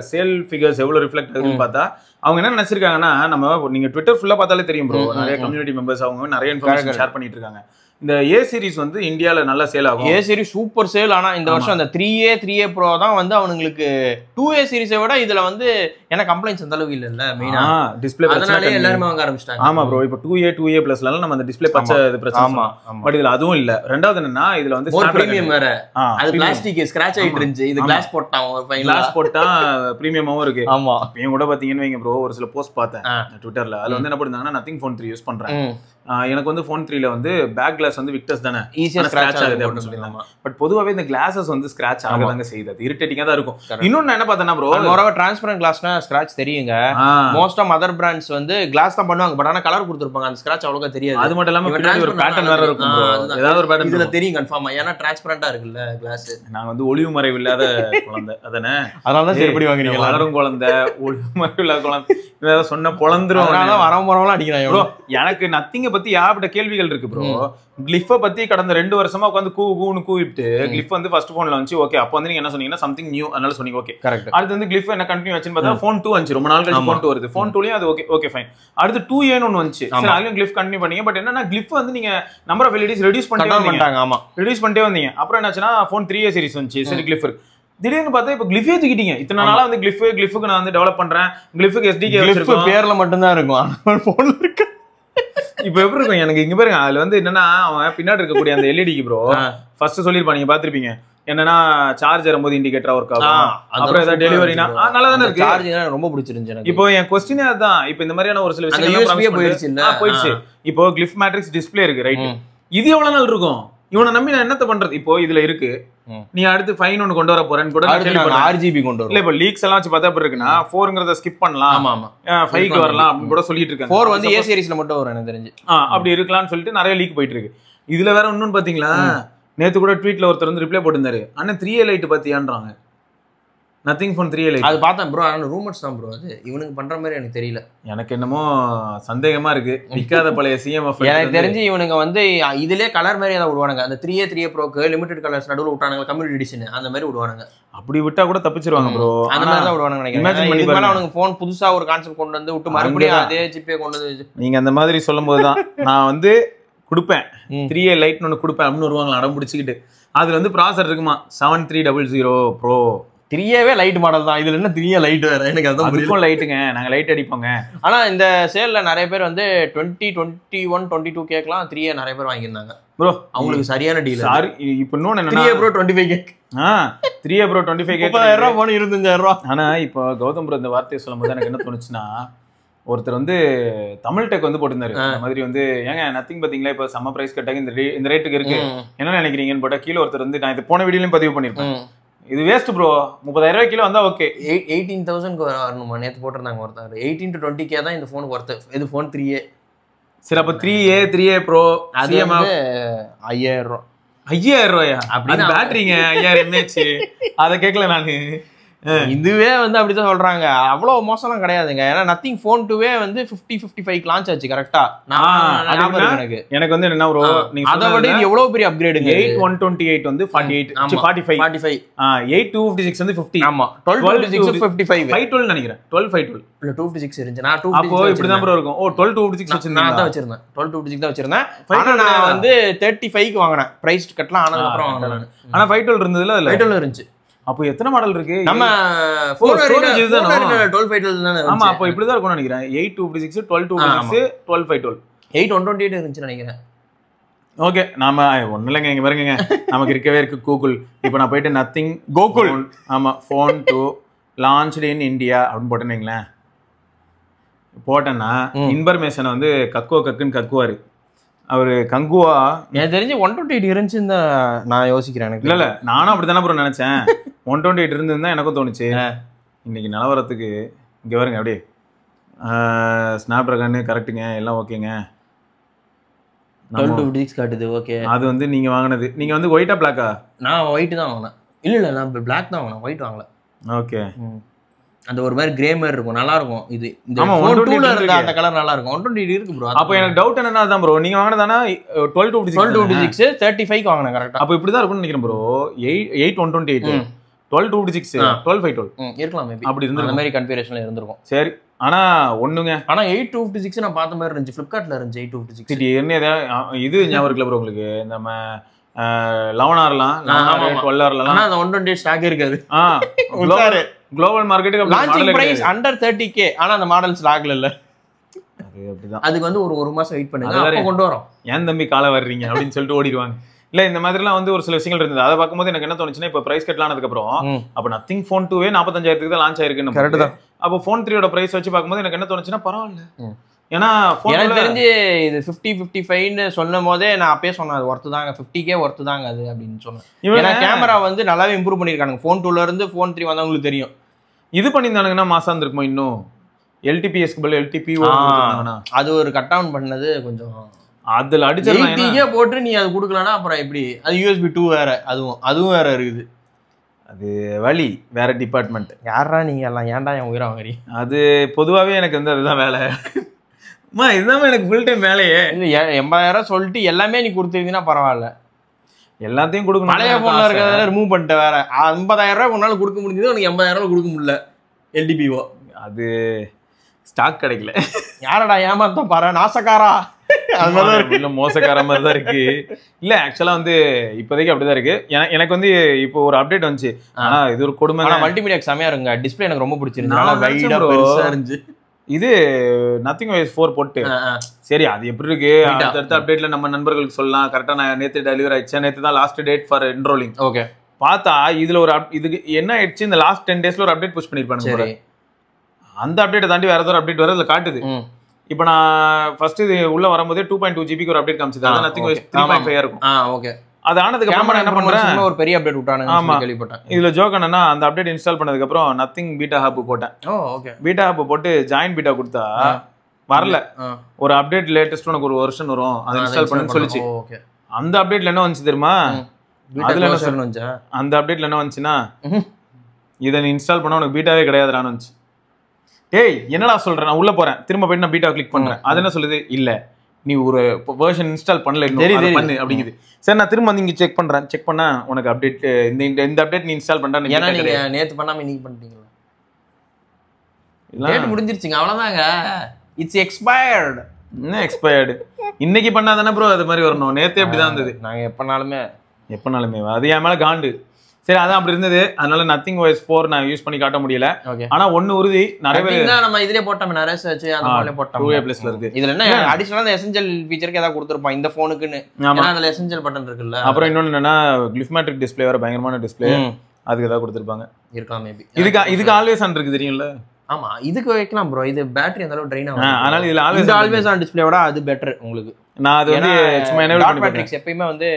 Speaker 1: சேல் ஃபிகர்ஸ் எவ்வளோ ரிஃப்ளெக்ட் ஆகுதுன்னு பார்த்தா, அவங்க என்ன நினைச்சிருக்காங்கன்னா, நம்ம நீங்கள் ட்விட்டர் ஃபுல்லாக பார்த்தாலே தெரியும் ப்ரோ, நிறைய கம்யூனிட்டி மெம்பர்ஸ் அவங்க நிறைய இன்ஃபர்மேஷன் ஷேர் பண்ணிட்டு இருக்காங்க. இந்த ஏ சீரிஸ் வந்து இந்தியாவில் நல்லா சேல் ஆகும்.
Speaker 2: A series super sale. ஆனால் இந்த வருஷம் அந்த 3A 3A Pro தான் வந்து அவங்களுக்கு 2A சீரிஸை விட இதில் வந்து ஏன்னா கம்ப்ளைண்ட்ஸ் அந்த அளவுக்கு இல்லைல்ல மெயினாக டிஸ்பிளே, அதனாலே எல்லாருமே வாங்க ஆரம்பிச்சிட்டாங்க.
Speaker 1: ஆமா ப்ரோ, இப்போ 2A ப்ளஸ்லாம் நம்ம அந்த டிஸ்பிளே பச்சை இது பிரச்சனை. ஆமா, பட் இதுல அதுவும் இல்ல. ரெண்டாவது என்னன்னா, இதுல வந்து
Speaker 2: பிரீமியம் வேற, அது பிளாஸ்டிக் ஸ்கிராட்ச் ஆயிட்டு இருந்துச்சு, இது கிளாஸ் போட்டாங்க,
Speaker 1: கிளாஸ் போட்டா பிரீமியமாவும் இருக்கு. ஆமா, இப்பயும் கூட பாத்தீங்கன்னு வைங்க ப்ரோ, ஒரு சில போஸ்ட் பார்த்தேன் ட்விட்டர்ல, அதுல வந்து என்ன பண்ணிருந்தாங்கன்னா, நத்திங் ஃபோன் 3 யூஸ் பண்றேன், எனக்கு வந்து ஃபோன் 3ல வந்து பேக் கிளாஸ் வந்து விக்டர்ஸ் தானே, ஈஸியா ஸ்கிராட்ச் ஆகுது அப்படின்னு சொல்லிருந்தாங்க. பட் பொதுவாவே இந்த கிளாஸஸ் வந்து ஸ்கிராட்ச் ஆகதாங்க செய்யுது, அது இரிட்டேட்டிங்கா தான் இருக்கும். இன்னொன்னு என்ன பார்த்தேன்னா ப்ரோ,
Speaker 2: மோரோவர் டிரான்ஸ்பரன்ட் கிளாஸ்னா ஸ்கிராட்ச் தெரியுங்க. மோஸ்ட் ஆஃப் அதர் பிராண்ட்ஸ் வந்து கிளாஸ் தான் பண்ணுவாங்க, பட் ஆனா கலர் கொடுத்துருப்பாங்க, அந்த ஸ்கிராட்ச் அவ்வளோக்கா தெரியாது.
Speaker 1: அது மட்டும் இல்லாம பின்னாடி ஒரு பேட்டர்ன் வேற இருக்கும், ஏதாவது ஒரு பேட்டர்ன்
Speaker 2: இதுல தெரியும் கன்ஃபார்மா, ஏன்னா டிரான்ஸ்பரண்டா இருக்குல்ல கிளாஸ்.
Speaker 1: நாங்க வந்து ஒளிவு மறைவு இல்லாத குழந்தை அதானே,
Speaker 2: அதனால தான் எப்படி வாங்குறீங்க,
Speaker 1: வளரும் குழந்தை, ஒளிவு மறைவு இல்லாத குழந்தை, ஏதாவது சொன்ன பொழந்துரும்,
Speaker 2: அதனால வரவலாம் அடிக்கிறாங்க
Speaker 1: ப்ரோ. எனக்கு நத்திங்க பத்தி ஏகப்பட்ட கேள்விகள் இருக்கு ப்ரோ. கிளிஃபை பத்தி கடந்த 2 வருஷமா உட்காந்து கூன்னு கூவிட்டு, கிளிஃப் வந்து ஃபர்ஸ்ட் போன்ல வந்து ஓகே, அப்போ வந்து நீங்க என்ன சொன்னீங்கன்னா சம்திங் நியூ, அதனால சொன்னீங்க ஓகே கரெக்ட். அடுத்து வந்து கிளிஃப் என்ன கண்டினியூ ஆச்சுன்னு பார்த்தா ஃபோன் 2 வந்துச்சு, ரொம்ப நாள் கழிச்சு ஃபோன் 2 வருது. ஃபோன் 2லயும் அது ஓகே ஓகே ஃபைன். அடுத்து 2A ஒன்னு வந்துச்சு, சரி அதுலயும் கிளிஃப் கண்டினியூ பண்ணீங்க. பட் என்னன்னா கிளிஃப் வந்து நீங்க நம்பர் ஆஃப் எல்இடிஸ் ரெடியூஸ் பண்ணிட்டே வந்தீங்க. ஆமா, ரெடியூஸ் பண்ணிட்டே வந்தீங்க. அப்புறம் என்னாச்சுன்னா ஃபோன் 3A சீரிஸ் வந்துச்சு, சரி கிளிஃப் இருக்கு. திடீர்னு பார்த்தா இப்ப கிளிஃபே தூக்கிட்டீங்க. இத்தனை நாளா வந்து கிளிஃபுக்கு நான் வந்து டெவலப் பண்றேன், கிளிஃபுக்கு SDK வச்சிருக்கோம்,
Speaker 2: பேர்ல மட்டும் தான் இருக்கும், போன்ல இருக்கு.
Speaker 1: இப்ப எப்படி இருக்கும் எனக்கு இங்க பாருங்க, அதுல வந்து என்னன்னா அவன் பின்னாடி இருக்கக்கூடிய அந்த எல்இடிக்கு ப்ரோ ஃபர்ஸ்ட் சொல்லிருப்பாங்க, நீங்க பாத்திருப்பீங்க என்னன்னா சார்ஜர் போது இண்டிகேட்டரா ஒர்க் ஆகும், அப்புறம் ஏதாவது டெலிவரினா நல்லா தானே இருக்கு.
Speaker 2: சார்ஜிங் ரொம்ப பிடிச்சிருந்துச்சு எனக்கு.
Speaker 1: இப்போ என் क्वेश्चனே அதான், இப்போ இந்த மாதிரியான ஒரு சில விஷயங்கள் போயிடுச்சு. இப்போ கிளிஃப் மேட்ரிக்ஸ் டிஸ்ப்ளே இருக்கு ரைட், இது எவ்வளவு நாள் இருக்கும், இவனை நம்பி நான் என்னத்த பண்றது. இப்போ இதுல இருக்கு, நீ அடுத்து ஃபைன் ஒன்னு கொண்டு வர போறேன்னு கூட
Speaker 2: RGB கொண்டு வர
Speaker 1: இல்ல. இப்போ லீக்ஸ் எல்லாம் வச்சு பார்த்தா எப்படி இருக்குன்னா 4ங்கறத ஸ்கிப் பண்ணலாம், ஆமா ஆமா 5க்கு வரலாம் அப்படின்னு கூட சொல்லிட்டு இருக்காங்க.
Speaker 2: 4 வந்து A சீரிஸ்ல மட்டும் வரும் எனக்கு தெரிஞ்சு,
Speaker 1: அப்படி இருக்கலாம்னு சொல்லிட்டு நிறைய லீக் போயிட்டு இருக்கு. இதுல வேற இன்னொன்னு பாத்தீங்களா, நேத்து கூட ட்வீட்ல ஒருத்தர் வந்து ரிப்ளை போட்டிருந்தாரு, அண்ணா 3A லைட் பாத்தியான்றாங்க. நத்திங் ஃபோன் 3A லைட்
Speaker 2: அது பார்த்தேன் ப்ரோ, ஆனா ரூமர்ஸ் தான் ப்ரோ, அது இவனுக்கு பண்ற மாதிரி எனக்கு தெரியல.
Speaker 1: எனக்கு என்னமோ சந்தேகமா இருக்கு, விக்காத பழைய CMF.
Speaker 2: எனக்கு தெரிஞ்சு இவனுங்க வந்து இதுலயே கலர் மாதிரி ஏதாவது விடுவானுங்க, அந்த 3A 3A Proக்கு லிமிடெட் கலர்ஸ் நடுவுல விட்டானுங்க, கம்யூனிட்டி எடிஷன் அந்த மாதிரி விடுவானுங்க.
Speaker 1: அப்படி விட்டா கூட தப்பிச்சிருவாங்க ப்ரோ, அந்த மாதிரி தான்
Speaker 2: விடுவானுங்க நினைக்கிறேன். இதுக்கு மேல அவனுக்கு ஃபோன் புதுசா ஒரு கான்செப்ட் கொண்டு வந்து விட்டு மறுபடியும் அதே ஜிபே கொண்டு வந்து,
Speaker 1: நீங்க அந்த மாதிரி சொல்லும்போது தான் நான் வந்து கொடுப்பேன் 3A லைட்னு ஒன்று கொடுப்பேன் அப்படின்னு வருவாங்களா அடம் பிடிச்சிக்கிட்டு. அதுல வந்து ப்ராசர் இருக்குமா 7300 Pro.
Speaker 2: 3Aவே லைட் மாடல் தான், இதுல என்ன 3A லைட் வேற, எனக்கு அதான்
Speaker 1: அதுக்கும் லைட்டுங்க, நாங்க லைட் அடிப்போங்க.
Speaker 2: ஆனா இந்த சேல்ல நிறைய பேர் வந்து 2021 22 கேக்கலாம் 3A நிறைய பேர் வாங்கியிருந்தாங்க
Speaker 1: ப்ரோ,
Speaker 2: அவங்களுக்கு சரியான டீல்.
Speaker 1: சாரி இப்போ இன்னொன்னு என்னன்னா
Speaker 2: 3A Pro 25K
Speaker 1: 3A Pro 25K
Speaker 2: 30,000 போன 25,000.
Speaker 1: ஆனா இப்போ கௌதம் ப்ரோ இந்த வார்த்தையை சொல்லும் போது எனக்கு என்ன தோணுச்சுன்னா, ஒருத்தர் வந்து தமிழ் டெக் வந்து போட்டிருந்தாரு இந்த மாதிரி வந்து, ஏங்க நத்திங் பாத்தீங்களா இப்போ செம்ம பிரைஸ் கட்டாங்க, இந்த ரேட்டுக்கு இருக்கு என்ன நினைக்கிறீங்கன்னு போட்டா கீழே ஒருத்தர் வந்து, நான் இது போன வீடியோலயும் பதிவு பண்ணிருப்பேன், இது வேஸ்ட் ப்ரோ, 30,000 கிலோ வந்தா ஓகே.
Speaker 2: 18,000 வரணுமா நேத்து போட்டிருந்தாங்க ஒருத்தர். 18 to 20K தான் இந்த போனுக்கு ஒர்த்து. இது போன் 3A.
Speaker 1: சரி அப்ப 3A Pro
Speaker 2: அது வந்து 5,000
Speaker 1: ரூபாயா? அப்படி பேட்டரிங்க 5000 mAh, அதை கேட்கல நானு.
Speaker 2: இதுவே வந்து அப்படிதான் சொல்றாங்க, அவ்வளவு மோசம்லாம் கிடையாதுங்க. ஏன்னா நத்திங் ஃபோன் 2வே வந்து 50-55 லான்ச் ஆச்சு கரெக்டா.
Speaker 1: எனக்கு வந்து என்ன ப்ரோ, நீங்க
Speaker 2: அதை விட இது எவ்வளவு பெரிய அப்கிரேடுங்க.
Speaker 1: 8128 வந்து 48 45 8256 வந்து 50.
Speaker 2: ஆமா 1256 55
Speaker 1: 512 நினைக்கிறேன், 12512
Speaker 2: இல்ல 256 இருந்துச்சு. நான் 256
Speaker 1: அப்போ இப்படி தான் ப்ரோ இருக்கும். ஓ 12256 வச்சிருந்தேன்,
Speaker 2: நான் தான் வச்சிருந்தேன் 12256 தான் வச்சிருந்தேன். ஆனா நான் வந்து 35க்கு வாங்குனேன், பிரைஸ் கட்டலாம் ஆனதுக்கு அப்புறம் வாங்குனேன்.
Speaker 1: ஆனா 512 இருந்ததுல, அதுல
Speaker 2: 512 இருந்துச்சு.
Speaker 1: அப்போ எத்தனை மாடல் இருக்கு
Speaker 2: நம்ம
Speaker 1: ஸ்டோரேஜ் இதுதானே
Speaker 2: 1252 தானே.
Speaker 1: ஆமா அப்போ இப்படி தான் இருக்கும்னு நினைக்கிறேன். 8256 1226 12512
Speaker 2: 8128 இருந்துச்சு நினைக்கிறேன்.
Speaker 1: ஓகே, நாம ஒன்றும் இல்லைங்க, இங்கே பாருங்க நமக்கு இருக்கவே இருக்கு கூகுள். இப்போ நான் போயிட்டு நத்திங்
Speaker 2: கோகுல்
Speaker 1: ஆமாம் ஃபோன் 2 லான்ச்டு இன் இந்தியா அப்படின்னு போட்டேன்னு வைங்களேன். போட்டேன்னா இன்ஃபர்மேஷனை வந்து கக்குன்னு கக்குவாரு அவரு. கங்குவா
Speaker 2: எனக்கு தெரிஞ்சு 128 இருந்துச்சு நான் யோசிக்கிறேன். எனக்கு
Speaker 1: இல்ல நானும் அப்படித்தானே ப்ரோ நினைச்சேன். 128 இருந்ததுதான் எனக்கும் தோணுச்சு. இன்னைக்கு நிலவரத்துக்கு இங்க வருங்க அப்படியே ஸ்னாப் டிராகன் கரெக்டுங்க, எல்லாம் ஓகேங்க.
Speaker 2: 1256 காட்டுது. ஓகே,
Speaker 1: அது வந்து நீங்க வாங்கினது, நீங்க வந்து ஒயிட்டா பிளாக்கா?
Speaker 2: நான் ஒயிட் தான் வாங்கினேன். இல்ல நான் பிளாக் தான் வாங்கினேன், ஒயிட் வாங்கல.
Speaker 1: ஓகே,
Speaker 2: அந்த ஒரு மாதிரி கிரே மாதிரி இருக்கும், நல்லா இருக்கும். இது இந்த Phone 2ல இருந்த அந்த கலர் நல்லா இருக்கும். 128 இருக்கு ப்ரோ.
Speaker 1: அப்ப எனக்கு டவுட் என்னன்னா தான் ப்ரோ, நீங்க வாங்குனதானா
Speaker 2: 1256 35 வாங்குனேன் கரெக்ட்டா.
Speaker 1: அப்ப இப்படி தான் இருக்கும்னு நினைக்கிறேன் ப்ரோ. 8128 1256 12512
Speaker 2: இருக்கலாம் மேபி.
Speaker 1: அப்படி இருந்த
Speaker 2: அந்த மாதிரி கன்ஃபிகரேஷன்ல இருந்திருக்கும்.
Speaker 1: சரி. ஆனா ஒண்ணுங்க,
Speaker 2: ஆனா 8256 நான் பார்த்த மாதிரி இருந்துச்சு, Flipkartல இருந்துச்சு 8256.
Speaker 1: என்ன இது ஞாபகம் இருக்குல்ல ப்ரோ உங்களுக்கு, நம்ம 11Rலாம் 12Rலாம்
Speaker 2: ஆனா அந்த 128 ஸ்டாக் இருக்காது.
Speaker 1: குளோபல் மார்க்கெட்டுக்கு
Speaker 2: லான்ச்சிங் பிரைஸ் அண்டர் 30k, ஆனா அந்த மாடல் ஸ்டாக்ல இல்ல.
Speaker 1: அது அப்படிதான்.
Speaker 2: அதுக்கு வந்து ஒரு மாசம் வெயிட் பண்ணுங்க, அப்ப கொண்டு வரோம்.
Speaker 1: ஏன் தம்பி காலை வர்றீங்க அப்படின்னு சொல்லிட்டு ஓடிடுவாங்க. இல்ல இந்த மாதிரிலாம் வந்து ஒரு சில விஷயங்கள் இருந்தது. அதை பார்க்கும்போது எனக்கு என்ன தோணுச்சுன்னா, இப்ப பிரைஸ் கட் ஆனதுக்கு அப்புறம் அப்ப நத்திங் Phone 2 45,000 தான் லான்ச் ஆயிருக்குன்னு.
Speaker 2: கரெக்ட் தான்.
Speaker 1: அப்போ Phone 3யோட பிரைஸ் வச்சு பார்க்கும்போது எனக்கு என்ன தோணுச்சுன்னா, பரவாயில்ல. ஏன்னா
Speaker 2: எனக்கு தெரிஞ்சு இது 50-55ன்னு சொல்லும் போதே நான் அப்பயே சொன்னேன், அது ஒர்த்து தாங்க, 50k ஒர்த்து தாங்க அது அப்படின்னு சொன்னேன். ஏன்னா கேமரா வந்து நல்லாவே இம்ப்ரூவ் பண்ணிருக்காங்க. Phone 2ல இருந்து Phone 3 வந்தவங்களுக்கு தெரியும்.
Speaker 1: இது பண்ணியிருந்தானுங்கன்னா மாசா இருந்திருக்குமா இன்னும். LTPSக்கு பதில் LTPO
Speaker 2: அது ஒரு கட் டவுன் பண்ணது கொஞ்சம்
Speaker 1: அதுல அடிச்சா
Speaker 2: போட்டு நீ அது கொடுக்கலன்னா அப்புறம் எப்படி, அது USB 2 வேற, அதுவும் வேற இருக்குது.
Speaker 1: அது வழி வேற டிபார்ட்மெண்ட்.
Speaker 2: யாரா நீங்க எல்லாம், ஏன்டா என் உயிரை வாங்குறீ?
Speaker 1: அது பொதுவாவே எனக்கு வந்து அதுதான் வேலை. இதுதான் எனக்கு ஃபுல் டைம் வேலையே.
Speaker 2: 80,000 சொல்லிட்டு எல்லாமே நீ கொடுத்துருந்தீங்கன்னா பரவாயில்ல,
Speaker 1: எல்லாத்தையும் கொடுக்கணும்.
Speaker 2: பழைய போன்ல இருக்கிறத ரிமூவ் பண்ணிட்ட வேற. 50,000 உன்னால கொடுக்க முடிஞ்சது, உனக்கு 80,000 கொடுக்க முடியல LTPO.
Speaker 1: அது ஸ்டாக் கிடைக்கல.
Speaker 2: யாரடா ஏமாத்தான் பாரு, நாசக்காரா.
Speaker 1: அது மோசக்கார மாதிரி தான் இருக்கு. இல்ல ஆக்சுவலா வந்து இப்போதைக்கு அப்படிதான் இருக்கு. எனக்கு வந்து இப்போ ஒரு அப்டேட் வந்துச்சு. ஆனா இது ஒரு கொடுமை.
Speaker 2: மல்டிமீடியா செமையா இருக்குங்க. டிஸ்பிளே எனக்கு ரொம்ப பிடிச்சிருந்துச்சு.
Speaker 1: இது Nothing OS 4 போட்டு சரி அது எப்படி இருக்கு அடுத்த அப்டேட்ல நம்ம நண்பர்களுக்கு சொல்லலாம். கரெக்டா நான் நேத்து டெலிவரி ஆயிடுச்சு. நேத்து தான் last date for enrolling.
Speaker 2: Okay.
Speaker 1: பார்த்தா இதுல ஒரு இதுக்கு என்ன ஆயிடுச்சு, இந்த லாஸ்ட் 10 டேஸ்ல ஒரு அப்டேட் புஷ் பண்ணிருப்பாங்க. அந்த அப்டேட்டை தாண்டி வேற ஏதாவது அப்டேட் வர காட்டுது. இப்போ நான் ஃபர்ஸ்ட் இது உள்ள வரும்போதே 2.2 GB ஒரு அப்டேட் காமிச்சது. அது Nothing OS 3.5 இருக்கும். ஓகே. அது ஆனதுக்கு அப்புறம் என்ன பண்றேன்,
Speaker 2: ஒரு பெரிய அப்டேட் விட்டானுங்க கேள்விப்பட்டேன்.
Speaker 1: இதுல ஜோக் என்னன்னா, அந்த அப்டேட் இன்ஸ்டால் பண்ணதுக்கு அப்புறம் Nothing பீட்டா ஹப் போட்டேன். பீட்டா ஹப் போட்டு ஜாயின் பீட்டா கொடுத்தா வரல. ஒரு அப்டேட் லேட்டஸ்ட் உனக்கு ஒரு வெர்ஷன் வரும், அதை இன்ஸ்டால் பண்ணுன்னு சொல்லிச்சு. அந்த அப்டேட்ல என்ன வந்துச்சு தெரியுமா? அதுல என்ன சொல்லுங்க, அந்த அப்டேட்ல என்ன வந்துச்சுன்னா, இதை நீ இன்ஸ்டால் பண்ணா உனக்கு பீட்டாவே கிடையாதுடான்னு வந்துச்சு. ஏய் என்னடா சொல்றேன், நான் உள்ள போறேன், திரும்ப போய் நான் பீட்டா கிளிக் பண்றேன். அது என்ன சொல்லுது, இல்ல நீ ஒரு வெர்ஷன் இன்ஸ்டால் பண்ணல பண்ணு அப்படிங்குது. சரி நான் திரும்ப வந்து இங்க செக் பண்றேன். செக் பண்ணா உனக்கு அப்டேட் இந்த அப்டேட் நீ இன்ஸ்டால் பண்றா.
Speaker 2: ஏன்னா நீங்க நேத்து பண்ணாம இன்னைக்கு பண்ணிட்டீங்களா? டேட் முடிஞ்சிருச்சுங்க, அவ்வளவுதாங்க. It's expired.
Speaker 1: என்ன எக்ஸ்பயர்டு? இன்னைக்கு பண்ணாதானே ப்ரோ அது மாதிரி வரணும். நேத்தே அப்படிதான் இருந்தது.
Speaker 2: நாங்க எப்பனாலுமே
Speaker 1: அது என் மேல காண்டு. சரி அதான் அப்படி இருந்தது. அதனால Nothing OS 4 நான் யூஸ் பண்ணி காட்ட முடியல. ஆனா ஒன்னு உறுதி, நிறைய பேர்
Speaker 2: நம்ம இதுலயே போட்டோம், நிறைய சர்ச் அந்த மாதிரில போட்டோம்.
Speaker 1: 2A+ இருக்கு.
Speaker 2: இதுல என்ன அடிஷனலா அந்த எசென்ஷியல் ஃபீச்சருக்கு ஏதாவது கொடுத்திருப்பான் இந்த ஃபோனுக்குன்னு. ஏன்னா அதுல எசென்ஷியல் பட்டன் இருக்குல்ல.
Speaker 1: அப்புறம் இன்னொன்னு என்னன்னா, கிளிஃப்மேட்ரிக் டிஸ்ப்ளே வேற பயங்கரமான டிஸ்ப்ளே. அதுக்கு ஏதாவது கொடுத்திருப்பாங்க.
Speaker 2: இருக்கலாம் மேபி.
Speaker 1: இதுக்கு ஆல்வேஸ் ஆன் இருக்கு தெரியும்ல.
Speaker 2: ஆமா இதுக்கு வைக்கலாம் ப்ரோ. இது பேட்டரி அந்த அளவு ட்ரெயின் ஆகும்.
Speaker 1: அதனால இதுல
Speaker 2: ஆல்வேஸ் ஆன் டிஸ்ப்ளேவோட அது பெட்டர் உங்களுக்கு.
Speaker 1: நான் அது வந்து சும்மா எனேபிள் பண்ணி
Speaker 2: மேட்ரிக்ஸ் எப்பயுமே வந்து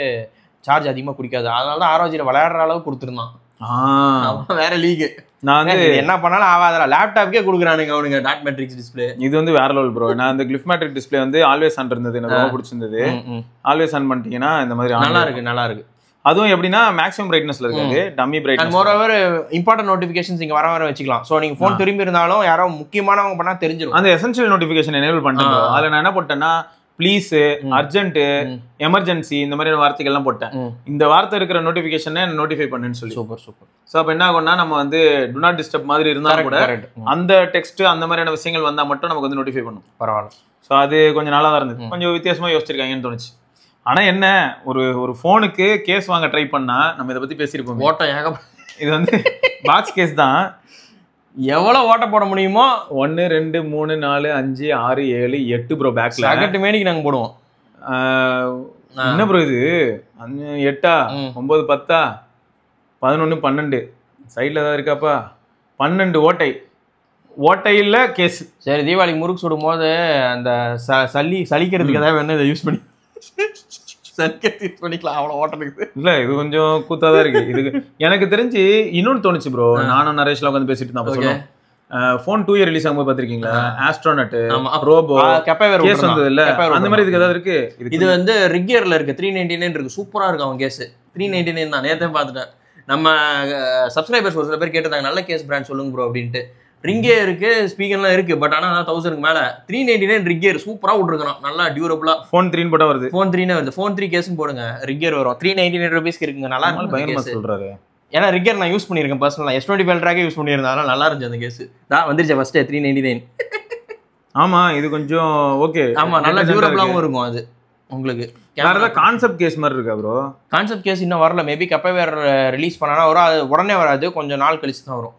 Speaker 2: சார்ஜ் அதிகமா குடிக்காது. அதனால தான் ROG ல விளையாடுற அளவு கொடுத்திருந்தான். வேற லீக். நான் வந்து என்ன பண்ணாலும் ஆகாதடா, லேப்டாப்க்கே குடுக்குறானுங்க அவனுங்க டாட் மேட்ரிக்ஸ் டிஸ்ப்ளே.
Speaker 1: இது வந்து வேற லெவல் ப்ரோ. நான் அந்த கிளிஃப்மேட்ரிக் டிஸ்ப்ளே வந்து ஆல்வேஸ் ஆன் இருந்தது, எனக்கு ரொம்ப பிடிச்சிருந்தது. ஆல்வேஸ் ஆன் பண்ணிட்டீங்கன்னா இந்த மாதிரி
Speaker 2: நல்லா இருக்கு.
Speaker 1: அதுவும் எப்படின்னா மேக்ஸிமம் பிரைட்னஸ்ல இருக்காது, dummy brightness.
Speaker 2: More over important notifications இங்க வர வச்சுக்கலாம். சோ நீங்க ஃபோன் திரும்பி இருந்தாலும் யாரோ முக்கியமானவங்க பண்ணா தெரிஞ்சிரும்.
Speaker 1: அந்த எசென்ஷியல் நோட்டிஃபிகேஷன் எனேபிள் பண்ணிட்டேன். அதுல நான் என்ன போட்டேன்னா, ப்ளீஸ், அர்ஜென்ட், எமர்ஜென்சி இந்த மாதிரியான வார்த்தைகள் எல்லாம் போட்டேன். இந்த வார்த்தை இருக்கிற நோட்டிபிகேஷன் நோட்டிஃபை பண்ணுன்னு சொல்லி.
Speaker 2: சூப்பர்.
Speaker 1: சோ அப்ப என்ன ஆகும்னா, நம்ம வந்து டு நாட் டிஸ்டர்ப் மாதிரி இருந்தாலும் கூட அந்த டெக்ஸ்ட் அந்த மாதிரியான விஷயங்கள் வந்தா மட்டும் நமக்கு வந்து நோட்டிஃபை பண்ணும்.
Speaker 2: பரவாயில்ல.
Speaker 1: சோ அது கொஞ்சம் நல்லா தான் இருந்தது. கொஞ்சம் வித்தியாசமா யோசிச்சிருக்காங்கன்னு தோணுச்சு. ஆனா என்ன, ஒரு போனுக்கு கேஸ் வாங்க ட்ரை பண்ணா நம்ம இதை பத்தி பேசியிருப்போம். இது வந்து பாக்ஸ் கேஸ் தான்.
Speaker 2: எவ்வளவு ஓட்ட போட முடியுமோ
Speaker 1: 1 2 3 4 5 6 7 8 ப்ரோ. பேக்ல
Speaker 2: சகட்டு மேனிக்கு நாங்க போடுவோம்.
Speaker 1: என்ன ப்ரோ இது 8 9 10 11 12 சைட்ல தான் இருக்காப்பா. 12 ஓட்டையில் கேஸ்.
Speaker 2: சரி தீபாவளிக்கு முறுக்கு சுடும் போது அந்த சலிக்கிறதுக்கு ஏதாவது வேணும் இதை யூஸ் பண்ணி பண்ணிக்கலாம். அவ்வளவு ஓட்டனுக்கு
Speaker 1: இல்ல, இது கொஞ்சம் கூத்தாதான் இருக்கு. இதுக்கு எனக்கு தெரிஞ்சு இன்னொன்னு தோணுச்சு ப்ரோ. நானும் நரேஷ்ல உட்காந்து பேசிட்டு இருந்தேன். Phone 2 இயர் ரிலீஸ் ஆகும்போது பாத்திருக்கீங்களா, ஆஸ்ட்ரோனட், ரோபோ கேஸ் வந்தது இல்ல, அந்த மாதிரி இதுக்கு ஏதாவது இருக்கு.
Speaker 2: இது வந்து ரிக்கியர்ல இருக்கு. 399 இருக்கு. சூப்பரா இருக்கு அவன் கேஸ். 399 தான். நேத்தே பாத்துட்டேன். நம்ம சப்ஸ்கிரைபர்ஸ் ஒரு சில பேர் கேட்டிருந்தாங்க, நல்ல கேஸ் பிராண்ட் சொல்லுங்க ப்ரோ அப்படின்ட்டு. ரிங்கே இருக்கு, ஸ்பீக்கர்லாம் இருக்கு. பட் ஆனா 1000க்கு மேல 399 ரிக் கியர் சூப்பரா விட்டுருக்கான், நல்லா டியூரபிளா.
Speaker 1: ஃபோன் 3 போட்டா வருது.
Speaker 2: ஃபோன் 3 வருது. ஃபோன் 3 கேஸும் போடுங்க, ரிக் கியர் வரும். 399 ரூபீஸ்க்கு இருக்குங்க, நல்லா இருக்கு.
Speaker 1: பயங்கரமா சொல்றாரு.
Speaker 2: ஏன்னா ரிக் கியர் நான் யூஸ் பண்ணியிருக்கேன் பர்சனலா, S25 Ultra யூஸ் பண்ணியிருந்தேன், அதனால நல்லா இருந்துச்சு அந்த கேஸ். தான் வந்துருச்சு ஃபர்ஸ்ட் 399.
Speaker 1: ஆமா இது கொஞ்சம் ஓகே.
Speaker 2: ஆமா நல்லா டியூரபிளாவும் இருக்கும் அது உங்களுக்கு.
Speaker 1: வேற ஏதாவது கான்செப்ட் கேஸ் மாதிரி இருக்கா ப்ரோ?
Speaker 2: கான்செப்ட் கேஸ் இன்னும் வரல, மேபி கப்பவேர் ரிலீஸ் பண்ணானா வரும், அது உடனே வராது, கொஞ்சம் நாள் கழிச்சு தான் வரும்.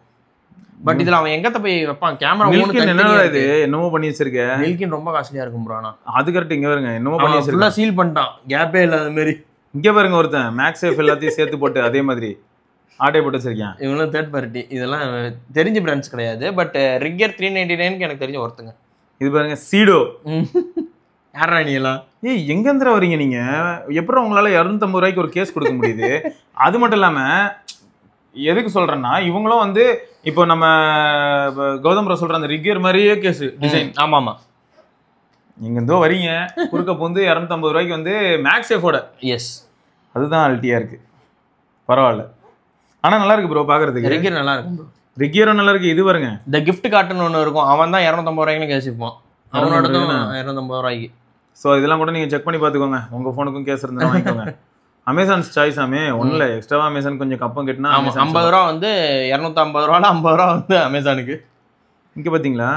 Speaker 2: பட் இதுல அவன் எங்கத்த போய் வைப்பான் கேமரா?
Speaker 1: என்னடா இது என்னமோ பண்ணி வச்சிருக்க.
Speaker 2: மில்கின் ரொம்ப காஸ்ட்லியா இருக்கும் ப்ரோ. ஆனா அது
Speaker 1: கரெக்ட். இங்க பாருங்க என்னமோ பண்ணி வச்சிருக்க,
Speaker 2: ஃபுல்லா சீல் பண்ணிட்டான், கேப்பே இல்லாத மாதிரி.
Speaker 1: இங்க பாருங்க ஒருத்தன் மேக்ஸேஃப் எல்லாத்தையும் சேர்த்து போட்டு அதே மாதிரி ஆட்டை போட்டு வச்சிருக்கேன்.
Speaker 2: இவங்களும் தேர்ட் பார்ட்டி, இதெல்லாம் தெரிஞ்ச பிராண்ட்ஸ் கிடையாது. பட் ரிக் கியர் 399க்கு எனக்கு தெரிஞ்ச ஒருத்தங்க.
Speaker 1: இது பாருங்க சீடோ.
Speaker 2: யாரா நீ எல்லாம்?
Speaker 1: ஏய் எங்கேந்திர வரீங்க நீங்க? எப்படி உங்களால 250 ரூபாய்க்கு ஒரு கேஸ் கொடுக்க முடியுது? அது மட்டும் இல்லாம எதுக்கு சொல்றேன்னா, இவங்களும் வந்து இப்போ நம்ம கௌதம் ப்ரோ சொல்ற அந்த ரிக் கியர் மாதிரியே கேஸ் டிசைன்.
Speaker 2: ஆமா ஆமா,
Speaker 1: நீங்க இருந்தோ வரீங்க குறுக்க வந்து 250 ரூபாய்க்கு வந்து மேக்ஸேஃபோட.
Speaker 2: எஸ்
Speaker 1: அதுதான் அல்ட்டியா இருக்கு. பரவாயில்ல, ஆனா நல்லா இருக்கு ப்ரோ பாக்குறதுக்கு.
Speaker 2: ரிக் கியர் நல்லா இருக்கும் ப்ரோ.
Speaker 1: ரிக் கியரும் நல்லா இருக்கு. இது பாருங்க
Speaker 2: இந்த கிஃப்ட் கார்டுன்னு ஒன்று இருக்கும், அவன் தான் 250 ரூபாய்க்கு கேஸ் விற்பான், அவனோட 250 ரூபாய்க்கு.
Speaker 1: ஸோ இதெல்லாம் கூட நீங்கள் செக் பண்ணி பார்த்துக்கோங்க, உங்கள் ஃபோனுக்கும் கேஸ் இருந்தால் வாங்கிக்கோங்க. அமேசான்ஸ் சாய்ஸ் ஆமே ஒன்றும் இல்லை, எக்ஸ்ட்ராவா அமேசான் கொஞ்சம் கப்பம் கட்டினா
Speaker 2: 50 ரூபா வந்து 250 ரூபால 50 ரூபா வந்து அமேசானுக்கு.
Speaker 1: இங்கே பார்த்தீங்களா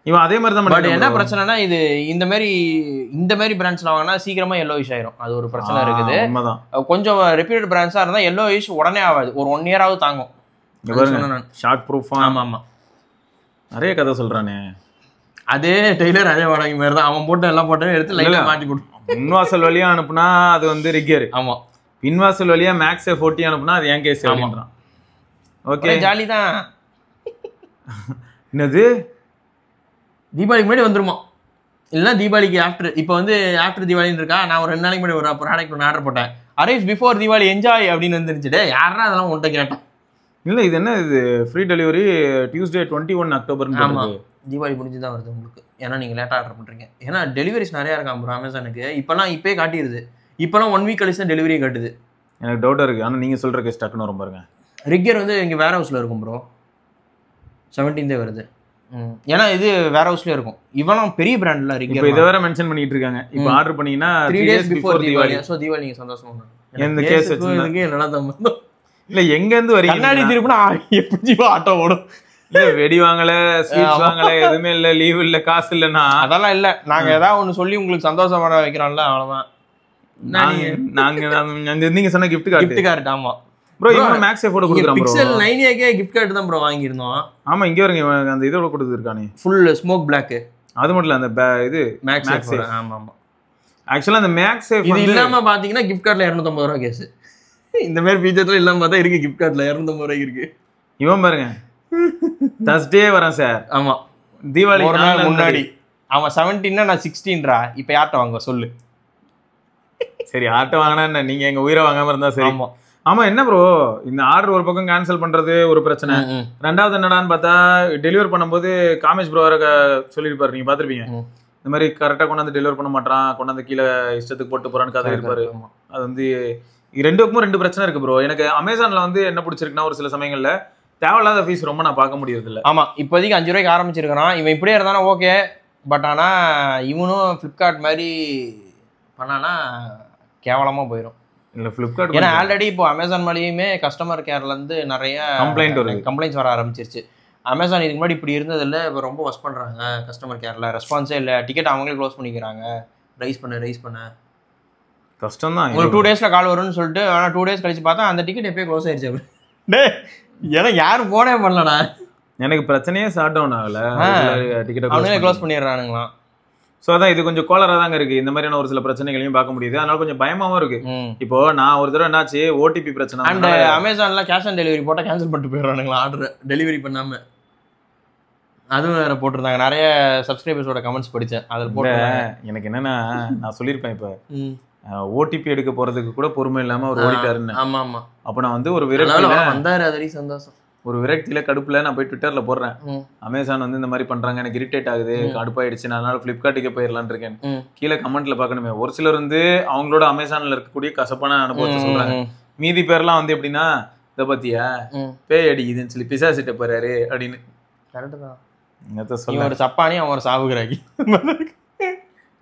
Speaker 1: இவன் அதே மாதிரி தான்.
Speaker 2: பட் என்ன பிரச்சனைனா, இது இந்த மாதிரி பிராண்ட்ஸ்ல வாங்கினா சீக்கிரமா எல்லோ இஷ் ஆயிரும், அது ஒரு பிரச்சனை இருக்குது. கொஞ்சம் ரெப்யூட்டட் பிராண்ட்ஸா இருந்தால் எல்லோ இஷ் உடனே ஆகாது, ஒரு 1 இயராவது தாங்கும்.
Speaker 1: Shock proof.
Speaker 2: ஆமா ஆமா,
Speaker 1: நிறைய கதை சொல்றானே.
Speaker 2: அதே டெய்லர் அதே வாடகை மாதிரி தான், அவன் போட்டு எல்லாம் போட்டு எடுத்து லைன்ல மாட்டி போட்டு
Speaker 1: முன்வாசல் வழியா அனுப்புனா அது வந்து ரிக் கியர்.
Speaker 2: ஆமா,
Speaker 1: பின்வாசல் வழியா மேக்ஸேஃப் 40 அனுப்புனா அது ஏன் கேஸ் அப்படின்றான். ஓகே
Speaker 2: ஜாலி தான்.
Speaker 1: என்னது
Speaker 2: தீபாவளிக்கு முன்னாடி வந்துருமா? இல்லைன்னா தீபாவளிக்கு ஆஃப்டர். இப்போ வந்து ஆஃப்டர் தீபாவளின்னு இருக்கா, நான் ஒரு 2 நாளைக்கு முன்னாடி ஒரு ப்ராடக்ட் ஒன்று ஆர்டர் போட்டேன், அரைவ்ஸ் பிஃபோர் தீபாவளி என்ஜாய் அப்படின்னு வந்துருச்சுட்டு. யாரா அதெல்லாம் உன்ட்ட கேட்டேன்.
Speaker 1: இல்லை இது என்ன, இது ஃப்ரீ டெலிவரி டியூஸ்டே 21 அக்டோபர்.
Speaker 2: ஆமாம், தீபாவளி முடிஞ்சு தான் வருது உங்களுக்கு, ஏன்னா நீங்கள் லேட்டாக ஆர்டர் பண்ணுறீங்க. ஏன்னா டெலிவரிஸ் நிறையா இருக்கான் ப்ரோ அமேசானுக்கு. இப்போயே காட்டிடுது, இப்போலாம் 1 வீக் கழிச்சு தான் டெலிவரியே காட்டுது.
Speaker 1: எனக்கு டவுட்டாக இருக்குது, ஆனால் நீங்கள் சொல்கிற கேஸ் டக்குன்னு வரும் பாருங்க.
Speaker 2: ரிக் கியர் வந்து இங்கே வேர் ஹவுஸில் இருக்கும் ப்ரோ, 17 வருது. ஏன்னா இது வேர் ஹவுஸ்லேயே இருக்கும். இவனும் பெரிய பிராண்ட்ல ரிக் கியர்.
Speaker 1: இதை வேற மென்ஷன் பண்ணிட்டு இருக்காங்க. இப்போ ஆர்டர் பண்ணீங்கன்னா
Speaker 2: 3 days before Deepavali. So Deepavali நீங்கள் சந்தோஷமா
Speaker 1: இந்த கேஸ் வச்சுருக்கீங்க.
Speaker 2: என்னடா தம்பி
Speaker 1: இல்லை எங்கேருந்து வரீங்க?
Speaker 2: கண்ணாடி திருப்பினா எப்படி ஆட்டோ ஓடும்?
Speaker 1: இல்லை வெடி வாங்கலை, ஸ்வீட்ஸ் வாங்கலை, எதுவுமே இல்லை, லீவ் இல்லை, காசு இல்லைன்னா அதெல்லாம்
Speaker 2: இல்லை. நாங்கள் ஏதாவது ஒன்று சொல்லி உங்களுக்கு சந்தோஷம் வர வைக்கிறோம்ல, அவ்வளோதான்.
Speaker 1: நாங்கள் நீங்கள் சொன்ன கிஃப்ட் கார்டு.
Speaker 2: ஆமாம்
Speaker 1: ப்ரோ, இவன் மேக்ஸேஃப் போட கொடுக்குறான் bro.
Speaker 2: Pixel 9a gift card தான் ப்ரோ வாங்கியிருந்தோம்.
Speaker 1: ஆமா இங்கே வருங்க, அந்த இதோட கொடுத்துருக்கானே
Speaker 2: ஃபுல் ஸ்மோக் பிளாக்.
Speaker 1: அது மட்டும் இல்லை, அந்த இது
Speaker 2: மேக்ஸேஃப். ஆமாம் ஆமாம்,
Speaker 1: ஆக்சுவலாக அந்த மேக்ஸேஃப்
Speaker 2: இது இல்லாமல் பார்த்தீங்கன்னா கிஃப்ட் கார்டில் 250 ரூபா கேஸ். இந்த மாதிரி ஃபீச்சர்லாம் இல்லாமல் பார்த்தா இருக்கு, கிஃப்ட் கார்டில் 250 ரூபாய்க்கு இருக்கு.
Speaker 1: இவன் பாருங்க தர்ஸ்டே வரான் சார்.
Speaker 2: ஆமா,
Speaker 1: தீபாவளி
Speaker 2: ஒரு நாள் முன்னாடி. அவன் 17னா நான் 16ரா. இப்போ யார்ட்ட வாங்க சொல்லு?
Speaker 1: சரி ஆட்டோ வாங்கினா நீங்கள் எங்கள் உயிரை வாங்காமல் இருந்தால் சரி.
Speaker 2: ஆமாம்
Speaker 1: ஆமா, என்ன ப்ரோ இந்த ஆர்டர் ஒரு பக்கம் கேன்சல் பண்றது ஒரு பிரச்சனை. ரெண்டாவது என்னடான்னு பார்த்தா, டெலிவர் பண்ணும்போது காமேஷ் ப்ரோ வர சொல்லியிருப்பாரு, நீங்க பாத்துருப்பீங்க. இந்த மாதிரி கரெக்டா கொண்டாந்து டெலிவர் பண்ண மாட்டான், கொண்டாந்து கீழே இஷ்டத்துக்கு போட்டு போறான்னு கதை இருப்பாரு. அது வந்து ரெண்டு பக்கமும் 2 பிரச்சனை இருக்கு ப்ரோ. எனக்கு அமேசான்ல வந்து என்ன பிடிச்சிருக்குன்னா, ஒரு சில சமயங்கள்ல தேவையில்லாத ஃபீஸ் ரொம்ப நான் பார்க்க முடியறது இல்லை.
Speaker 2: ஆமா, இப்போதைக்கு 5 ரூபாய்க்கு ஆரம்பிச்சிருக்கான். இவன் இப்படியே இருந்தானா ஓகே. பட் ஆனா இவனும் பிளிப்கார்ட் மாதிரி பண்ணானா கேவலமா போயிடும்.
Speaker 1: இல்ல பிளிப்கார்ட்
Speaker 2: ஏன்னா ஆல்ரெடி இப்போ அமேசான் மேலேயுமே கஸ்டமர் கேர்ல இருந்து நிறைய கம்ப்ளைண்ட்ஸ் வர ஆரம்பிச்சிருச்சு. அமேசான் இதுக்கு முன்னாடி இப்படி இருந்ததில்ல, இப்போ ரொம்ப ஒர்க் பண்றாங்க கஸ்டமர் கேர்ல, ரெஸ்பான்ஸே இல்லை, டிக்கெட் அவங்களே க்ளோஸ் பண்ணிக்கிறாங்க. ரைஸ் பண்ண
Speaker 1: கஷ்டம் தான்.
Speaker 2: ஒரு 2 daysல கால் வரும்னு சொல்லிட்டு, ஆனால் 2 days கழிச்சு பார்த்தா அந்த டிக்கெட் எப்பயே க்ளோஸ் ஆயிடுச்சு. டே ஏன்னா யாரும் போனே பண்ணலடா.
Speaker 1: எனக்கு பிரச்சனையே ஷார்ட் டவுன் ஆகல, டிக்கெட்
Speaker 2: அவங்களே க்ளோஸ் பண்ணிடுறானுங்களாம்.
Speaker 1: ஸோ அதான் இது கொஞ்சம் கோலரா தாங்க இருக்கு. இந்த மாதிரியான ஒரு சில பிரச்சனைகளையும் பார்க்க முடியுது. அதனால கொஞ்சம் பயமாவும் இருக்கு. இப்போ நான் ஒரு தடவை என்னாச்சு, ஓடிபி பிரச்சனை.
Speaker 2: அண்ட் அமேசான்ல கேஷ் ஆன் டெலிவரி போட்டால் கேன்சல் பண்ணிட்டு போயிடுறானுங்களா ஆர்டர் டெலிவரி பண்ணாம. அதுவும் வேற போட்டிருந்தாங்க. நிறைய சப்ஸ்கிரைபர்ஸோட கமெண்ட்ஸ் படித்தேன். அதில் போட
Speaker 1: எனக்கு என்னன்னா, நான் சொல்லியிருப்பேன் இப்போ ஓடிபி எடுக்க போறதுக்கு கூட பொறுமை இல்லாம ஒரு ஓடிட்டாருன்னு.
Speaker 2: ஆமா ஆமா,
Speaker 1: அப்ப நான் வந்து ஒரு விரக்தியில
Speaker 2: வந்தாரு, அது சந்தோஷம்.
Speaker 1: ஒரு விரக்தியில கடுப்புல நான் போய் ட்விட்டர்ல போடுறேன், அமேசான் வந்து இந்த மாதிரி பண்றாங்க, எனக்கு இரிட்டேட் ஆகுது, கடுப்பாயிடுச்சு, நான் அதனால பிளிப்கார்ட்டுக்கே போயிடலான்னு இருக்கேன். கீழே கமெண்ட்ல பாக்கணுமே, ஒரு சிலர் வந்து அவங்களோட அமேசான்ல இருக்கக்கூடிய கசப்பான அனுபவத்தை சொல்றாங்க. மீதி பேர்லாம் வந்து எப்படின்னா, இதை பத்தியா பேய் அடிக்குதுன்னு சொல்லி பிசாசிட்ட போறாரு அப்படின்னு
Speaker 2: கரெக்ட் தான்.
Speaker 1: என்னத்த
Speaker 2: நீ
Speaker 1: சொல்ல,
Speaker 2: ஒரு சப்பானி அவன் ஒரு சாவுகிறாக்கி,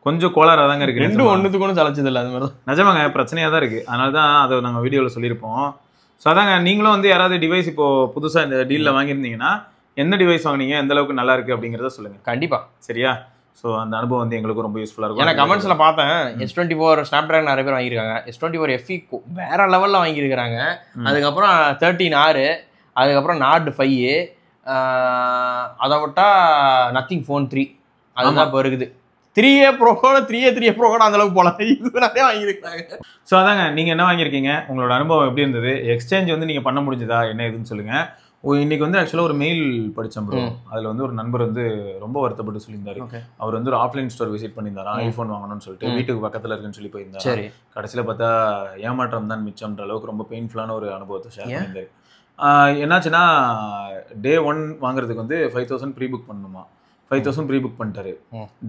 Speaker 1: கொஞ்சம் கோளாறாக தாங்க இருக்கு.
Speaker 2: ரெண்டும் ஒன்றுத்துக்கு ஒன்று சளைச்சது இல்லை, அது மாதிரி தான்.
Speaker 1: நிஜமாங்க பிரச்சனையாக தான் இருக்குது. அதனால தான் அதை நாங்கள் வீடியோவில் சொல்லியிருப்போம். ஸோ அதாங்க, நீங்களும் வந்து யாராவது டிவைஸ் இப்போ புதுசாக இந்த டீலில் வாங்கியிருந்தீங்கன்னா என்ன டிவைஸ் வாங்கினீங்க, எந்த அளவுக்கு நல்லா இருக்குது அப்படிங்கிறத சொல்லுங்கள்.
Speaker 2: கண்டிப்பாக.
Speaker 1: சரியா? ஸோ அந்த அனுபவம் வந்து எங்களுக்கும் ரொம்ப யூஸ்ஃபுல்லாக இருக்கும்.
Speaker 2: எனக்கு கமெண்ட்ஸில் பார்த்தேன், S24 ஸ்னாப் நிறைய பேர் வாங்கியிருக்காங்க. S24 FE வேற லெவலில் வாங்கியிருக்கிறாங்க. அதுக்கப்புறம் 13R, அதுக்கப்புறம் நாட் 5, அதை விட்டா நத்திங் ஃபோன் 3, அதுதான் இப்போ இருக்குது. 3A Pro கூட 3A Pro கூட அந்த அளவுக்கு போகலாம், இது நிறைய வாங்கியிருக்காங்க.
Speaker 1: ஸோ அதாங்க, நீங்கள் என்ன வாங்கியிருக்கீங்க, உங்களோட அனுபவம் எப்படி இருந்தது, எக்ஸ்சேஞ்ச் வந்து நீங்கள் பண்ண முடிஞ்சதா, என்ன இதுன்னு சொல்லுங்கள். இன்னைக்கு வந்து ஆக்சுவலாக ஒரு மெயில் படித்தேன் ப்ரோ. அதில் வந்து ஒரு நண்பர் வந்து ரொம்ப வருத்தப்பட்டு சொல்லியிருந்தாரு. அவர் வந்து ஒரு ஆஃப்லைன் ஸ்டோர் விசிட் பண்ணியிருந்தாரா, ஐஃபோன் வாங்கணும்னு சொல்லிட்டு, வீட்டுக்கு பக்கத்தில் இருக்குன்னு சொல்லி போயிருந்தாரு. கடைசியில் பார்த்தா ஏமாற்றம் தான் மிச்சம்ன்ற அளவுக்கு ரொம்ப பெயின்ஃபுல்லான ஒரு அனுபவத்தை ஷேர் பண்ணியிருந்தாரு. என்னாச்சுன்னா, டே 1 வாங்குறதுக்கு வந்து 5000 ப்ரீ புக் பண்ணணுமா, 5000 ப்ரீ புக் பண்ணிட்டாரு.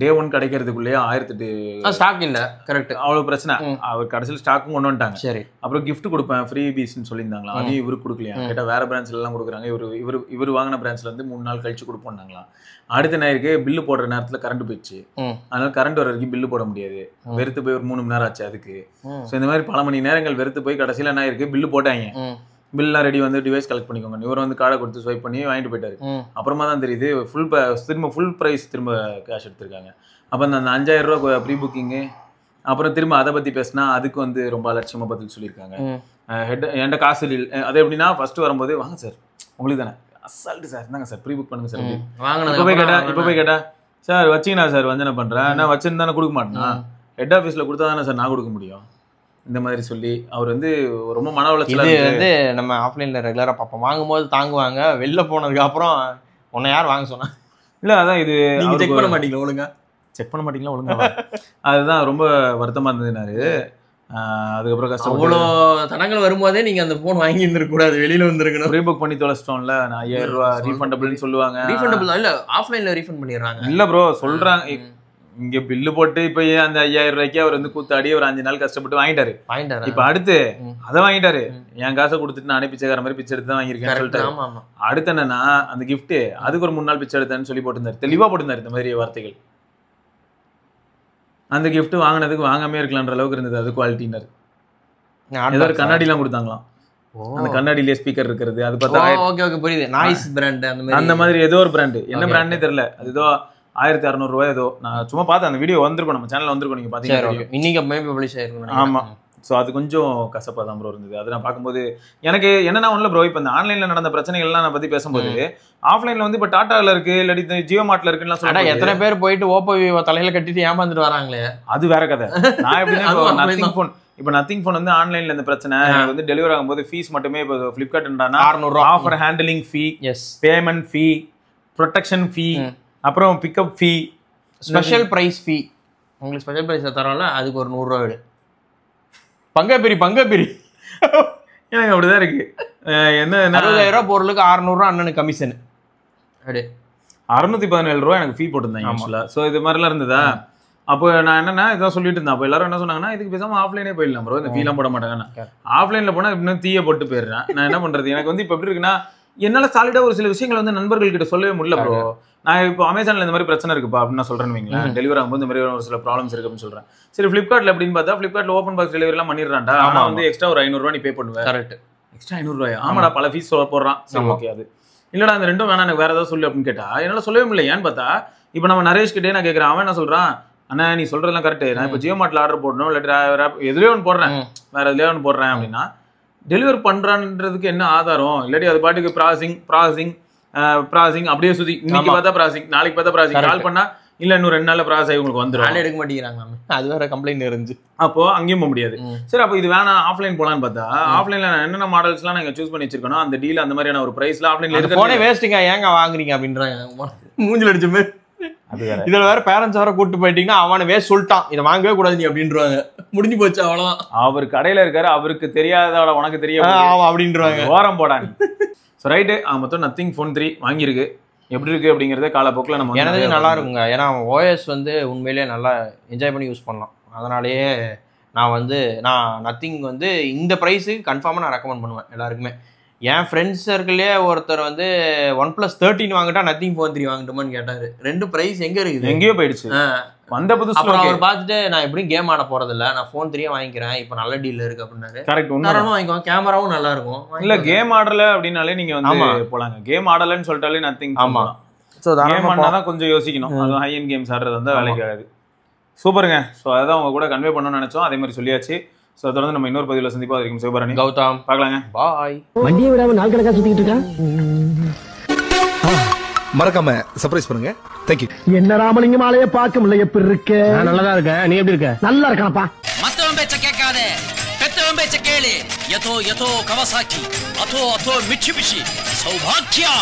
Speaker 1: டே 1 கிடைக்கிறதுக்குள்ளேயே 1008 ஸ்டாக் இல்லை. கரெக்ட், அவ்வளோ பிரச்சனை. அவர் கடைசியில் ஸ்டாக்கும் கொண்டு வந்துட்டாங்க. சரி, அப்புறம் கிஃப்ட் கொடுப்பேன் ஃப்ரீ பீஸ்ன்னு சொல்லியிருந்தாங்களா, அதையும் இவருக்கு கொடுக்கலையா. கேட்டால் வேற பிரான்ச்லாம் கொடுக்குறாங்க, இவர் வாங்கின பிரான்ச்ல வந்து 3 நாள் கழிச்சு கொடுப்போம்னாங்களாம். அடுத்த நேருக்கு பில்லு போடுற நேரத்தில் கரண்ட் போயிடுச்சு. அதனால கரண்ட் வர வரைக்கும் பில்லு போட முடியாது. வெறுத்து போய் ஒரு 3 மணி நேரம் ஆச்சு அதுக்கு. ஸோ இந்த மாதிரி பல மணி நேரங்கள் வெறுத்து போய் கடைசியில் என்ன ஆயிருக்கு, பில்லு போட்டாங்க. பில்லாம் ரெடி, வந்து டிவைஸ் கலெக்ட் பண்ணிக்கோங்க. இவர் வந்து கார்டை கொடுத்து ஸ்வைப் பண்ணி வாங்கிட்டு போயிட்டாரு. அப்புறமா தான் தெரியுது திரும்ப ஃபுல் ப்ரைஸ் திரும்ப கேஷ் எடுத்திருக்காங்க. அப்போ அந்த 5000 ரூபா ப்ரீ புக்கிங்கு, அப்புறம் திரும்ப அதை பற்றி பேசினா அதுக்கு வந்து ரொம்ப அலட்சியமாக பதில் சொல்லியிருக்காங்க. என்கிட்ட காசு இல்லை. அது எப்படின்னா, ஃபர்ஸ்ட் வரும்போது வாங்க சார் உங்களுக்கு தானே அசால்ட்டு சார், இருந்தாங்க சார் ப்ரீ புக் பண்ணுங்க சார். இப்போ போய் கேட்டா சார் வச்சிங்கன்னா சார் வந்து என்ன பண்ணுறேன், நான் வச்சுருந்தானே கொடுக்க மாட்டேன்னா, ஹெட் ஆஃபீஸில் கொடுத்தா தானே சார் நான் கொடுக்க முடியும். இந்த மாதிரி சொல்லி அவர் வந்து ரொம்ப மன உளைச்சல். இது வந்து நம்ம ஆஃப்லைனில் ரெகுலராக பார்ப்போம். வாங்கும்போது தாங்குவாங்க, வெளில போனதுக்கு அப்புறம் உன்னை யார் வாங்க சொன்னா, இல்லை அதான் இது செக் பண்ண மாட்டீங்களா ஒழுங்கா, செக் பண்ண மாட்டீங்களா ஒழுங்கா, அதுதான் ரொம்ப வருத்தமாக இருந்ததுனாரு. அதுக்கப்புறம் கஷ்டம், அவ்வளோ தடங்கள் வரும்போதே நீங்கள் அந்த ஃபோன் வாங்கி இருந்துருக்கூடாது, வெளியில் வந்துருக்கணும். ரீபுக் பண்ணி தொலைச்சிட்டோம்ல, 5000 ரூபா ரீஃபண்டபிள்னு சொல்லுவாங்க. ரீஃபண்டபிள் இல்லை, ஆஃப்லைனில் ரீஃபண்ட் பண்ணிடுறாங்க. இல்லை ப்ரோ சொல்கிறாங்க, இங்க பில்லு போட்டு இப்ப அந்த 5000 ரூபாய்க்கு அவர் வந்து கூத்தாடி ஒரு 5 நாள் கஷ்டப்பட்டு வாங்கிட்டாரு. இப்ப அடுத்து அதை வாங்கிட்டாரு, என் காசை கொடுத்துட்டு நானே பிச்சைக்கார மாதிரி பிச்சை எடுத்து தான் வாங்கியிருக்கேன் சொல்லிட்டாரு. அடுத்து என்னன்னா, அந்த கிஃப்ட் அதுக்கு ஒரு 3 நாள் பிச்சை எடுத்தேன்னு சொல்லி போட்டிருந்தாரு, தெளிவா போட்டிருந்தாரு இந்த மாதிரி வார்த்தைகள். அந்த கிஃப்ட் வாங்கினதுக்கு வாங்காமே இருக்கலான்ற அளவுக்கு இருந்தது. அது குவாலிட்டினர் ஏதோ ஒரு கண்ணாடி எல்லாம் கொடுத்தாங்களாம். அந்த கண்ணாடியிலே ஸ்பீக்கர் இருக்கிறது, அது பார்த்தா ஓகே ஓகே புரியுது, நாய்ஸ் பிராண்ட் அந்த மாதிரி ஏதோ ஒரு பிராண்டு, என்ன பிராண்டே தெரியல. அது ஏதோ 1600 ரூபாய் ஏதோ. நான் சும்மா பார்த்தேன், அந்த வீடியோ வந்திருக்கும், நம்ம சேனல்ல வந்திருக்கும், நீங்க பாத்தீங்கன்னா இன்னைக்கு மேபி பப்ளிஷ் ஆயிருக்கும். ஆமா, ஸோ அது கொஞ்சம் கசப்பாக தான் ப்ரோ இருந்தது. அது நான் பார்க்கும்போது எனக்கு என்னன்னா ஒன்றும் இல்லை ப்ரோ, இப்போ இந்த ஆன்லைனில் நடந்த பிரச்சனைகள்லாம் நான் பற்றி பேசும்போது, ஆஃப்லைனில் வந்து இப்போ டாட்டாவில் இருக்கு, இல்லாட்டி ஜியோ மார்ட்ல இருக்குன்னு சொல்லிட்டு எத்தனை பேர் போயிட்டு ஓப்போ தலையில கட்டிட்டு ஏமாந்துட்டு வராங்களே, அது வேற கதை. நான் எப்படின்னா நத்திங் ஃபோன், இப்போ நத்திங் ஃபோன் வந்து ஆன்லைனில் இந்த பிரச்சனை எனக்கு வந்து டெலிவரி ஆகும்போது ஃபீஸ் மட்டுமே இப்போ ஃப்ளிப்கார்ட்ன்றானா 600 ஆஃபர் ஹேண்டலிங் ஃபீ, எஸ் பேமெண்ட் ஃபீ, ப்ரொடெக்ஷன் ஃபீ, அப்புறம் பிக்கப் ஃபீ, ஸ்பெஷல் ப்ரைஸ் ஃபீ. உங்களுக்கு ஸ்பெஷல் ப்ரைஸ் தரோம்ல, அதுக்கு ஒரு 100 ரூபா விடு. பங்கப்பிரி எனக்கு அப்படிதான் இருக்கு. என்ன 60000 ரூபா பொருளுக்கு 600 ரூபா அண்ணனுக்கு கமிஷன், அப்படியே 617 ரூபா எனக்கு ஃபீ போட்டிருந்தாங்க ஆக்சுவலா. ஸோ இது மாதிரிலாம் இருந்ததா. அப்போ நான் என்னன்னா இதான் சொல்லிட்டு இருந்தேன். அப்போ எல்லாரும் என்ன சொன்னாங்கன்னா, இதுக்கு பேசாம ஆஃப்லைனே போயிடலாம் ப்ரோ, இந்த ஃபீலாம் போட மாட்டாங்கன்னா. ஆஃப்லைன்ல போனா இன்னும் தீய போட்டு போயிடுறேன். நான் என்ன பண்றது, எனக்கு வந்து இப்போ எப்படி இருக்குன்னா, என்னால சாலிடா ஒரு சில விஷயங்கள் வந்து நண்பர்கள் கிட்ட சொல்லவே முடியல ப்ரோ. நான் இப்போ அமேசான்ல இந்த மாதிரி பிரச்சனை இருக்குப்பா அப்படின்னு நான் சொல்றேன்னு வைங்களேன், டெலிவரி ஆகும்போது இந்த மாதிரி ஒரு சில ப்ராப்ளம்ஸ் இருக்கு அப்படின்னு சொல்றேன். சரி ஃபிளிப்கார்ட்ல அப்படின்னு பார்த்தா, ஃபிளிப்கார்ட்ல ஓப்பன் பாக்ஸ் டெலிவரி எல்லாம் பண்ணிடுறான்டா, ஆனா வந்து எக்ஸ்ட்ரா ஒரு 500 ரூபா நீ பே பண்ணுவேன். கரெக்ட், எக்ஸ்ட்ரா 500 ரூபாயா? ஆமாடா, பல ஃபீஸ் போடுறான். சரி ஓகே, அது இல்லடா அந்த ரெண்டும் வேணா, எனக்கு வேற ஏதாவது சொல்லு அப்படின்னு கேட்டா என்னால சொல்லவே முடியல. ஏன்னு பார்த்தா, இப்போ நம்ம நரேஷ் கிட்டே நான் கேட்கறேன், அவன் என்ன சொல்றான், அண்ணா நீ சொல்றதெல்லாம் கரெக்ட், நான் இப்போ ஜியோ மார்ட்ல ஆர்டர் போடணும், இல்லாட்டி எதுலேயே ஒன்று போடுறேன், வேற எதுலேயே ஒன்று போடுறேன் அப்படின்னா, டெலிவரி பண்றான்றதுக்கு என்ன ஆதாரம்? இல்லாட்டி அது பாட்டுக்கு ப்ராசஸிங் அப்படியே சுத்தி, இன்னைக்கு பார்த்தா ப்ராசஸிங், நாளைக்கு பார்த்தா ப்ராசஸிங், கால் பண்ணா இல்ல இன்னும் 2 நாள்ல ப்ராசஸ் ஆகி உங்களுக்கு வந்துடும், எடுக்க மாட்டேங்கிறாங்க, அது வேற கம்ப்ளைண்ட் இருந்துச்சு. அப்போ அங்கேயும் போக முடியாது. சரி, அப்போ இது வேணாம் ஆஃப்லைன் போலான்னு பார்த்தா, ஆஃப்லைன்ல என்னென்ன மாடல்ஸ்லாம் நாங்க சூஸ் பண்ணி வச்சிருக்கணும், அந்த டீல் அந்த மாதிரியான ஒரு பிரைஸ்ல ஆஃப்லைன்ல இருக்கு. போனே வேஸ்ட்டுங்க, ஏங்க வாங்குறீங்க அப்படின்றாங்க, மூஞ்சில அடிச்ச மாதிரி. இதுல வேற பேரண்ட்ஸ் வேற கூட்டு போயிட்டீங்கன்னா அவனை வேஸ்ட் சொல்லிட்டான், இதை வாங்கவே கூடாது நீ அப்படின்றாங்க. முடிஞ்சு போச்சு, அவ்வளவுதான். அவர் கடையில இருக்காரு, அவருக்கு தெரியாதோட உனக்கு தெரியும் அப்படின்றாங்க, ஓரம் போடாங்க. ஸோ ரைட்டு, மொத்தம் நத்திங் ஃபோன் 3 வாங்கியிருக்கு. எப்படி இருக்கு அப்படிங்கிறத காலப்போக்கில் நம்ம எனது நல்லா இருக்குங்க. ஏன்னா ஓஎஸ் வந்து உண்மையிலேயே நல்லா என்ஜாய் பண்ணி யூஸ் பண்ணலாம். அதனாலேயே நான் நத்திங் வந்து இந்த ப்ரைஸுக்கு கன்ஃபார்மாக நான் ரெக்கமெண்ட் பண்ணுவேன் எல்லாருக்குமே.
Speaker 2: என் ஃப்ரெண்ட்ஸ் சர்க்கிள்லயே ஒருத்தர் வந்து OnePlus 13 வாங்கிட்டா நத்திங் ஃபோன் 3 வாங்கட்டுமான்னு கேட்டாரு. ரெண்டு பிரைஸ் எங்க இருக்குது,
Speaker 1: எங்கேயோ போயிடுச்சு. வந்த புதுசுல
Speaker 2: அவர் பார்த்துட்டு நான் எப்படியும் கேம் ஆட போறது இல்ல, நான் ஃபோன் 3 வாங்கிக்கிறேன், இப்போ நல்ல டீல் இருக்கு அப்படின்னாரு.
Speaker 1: கரெக்ட்,
Speaker 2: உண்மையாலுமே வாங்கிக்கோங்க, கேமராவும் நல்லா இருக்கும்.
Speaker 1: இல்ல கேம் ஆடல அப்படினாலே நீங்க வந்து போலாங்க. கேம் ஆடலன்னு சொல்லிட்டாலே நத்திங்.
Speaker 2: ஆமா,
Speaker 1: சோ கேம் ஆடுனா கொஞ்சம் யோசிக்கணும். அது ஹை எண்ட் கேம்ஸ் ஆடுறது வந்து வேலைக்கு ஆகாது. சூப்பருங்க. ஸோ அதான் உங்க கூட கன்வே பண்ணணும்னு நினைச்சோம், அதே மாதிரி சொல்லியாச்சு. ஸோ தொடர்ந்து நம்ம இன்னொரு பதிவில் சந்திப்போம். அது வரைக்கும் சிவபரணி,
Speaker 2: கௌதம்,
Speaker 1: பார்க்கலாங்க.
Speaker 2: பாய்.
Speaker 3: வண்டியை விடாம நாள் கணக்கா சுத்திக்கிட்டு இருக்கான்.
Speaker 4: மறக்காம சர்ப்ரைஸ் பண்ணுங்க. தேங்க்யூ.
Speaker 3: என்ன ராமலிங்கம் ஆலைய பார்க்க முடியல, எப்படி இருக்க? நல்லதா இருக்க, நீ எப்படி இருக்க? நல்லா இருக்கானப்பா.
Speaker 5: மத்தவன் பேச்ச கேட்காதே, பெத்தவன் பேச்ச கேளு. யதோ யதோ கவசாக்கி, அதோ அதோ மிட்சுபிஷி, சௌபாக்கியா.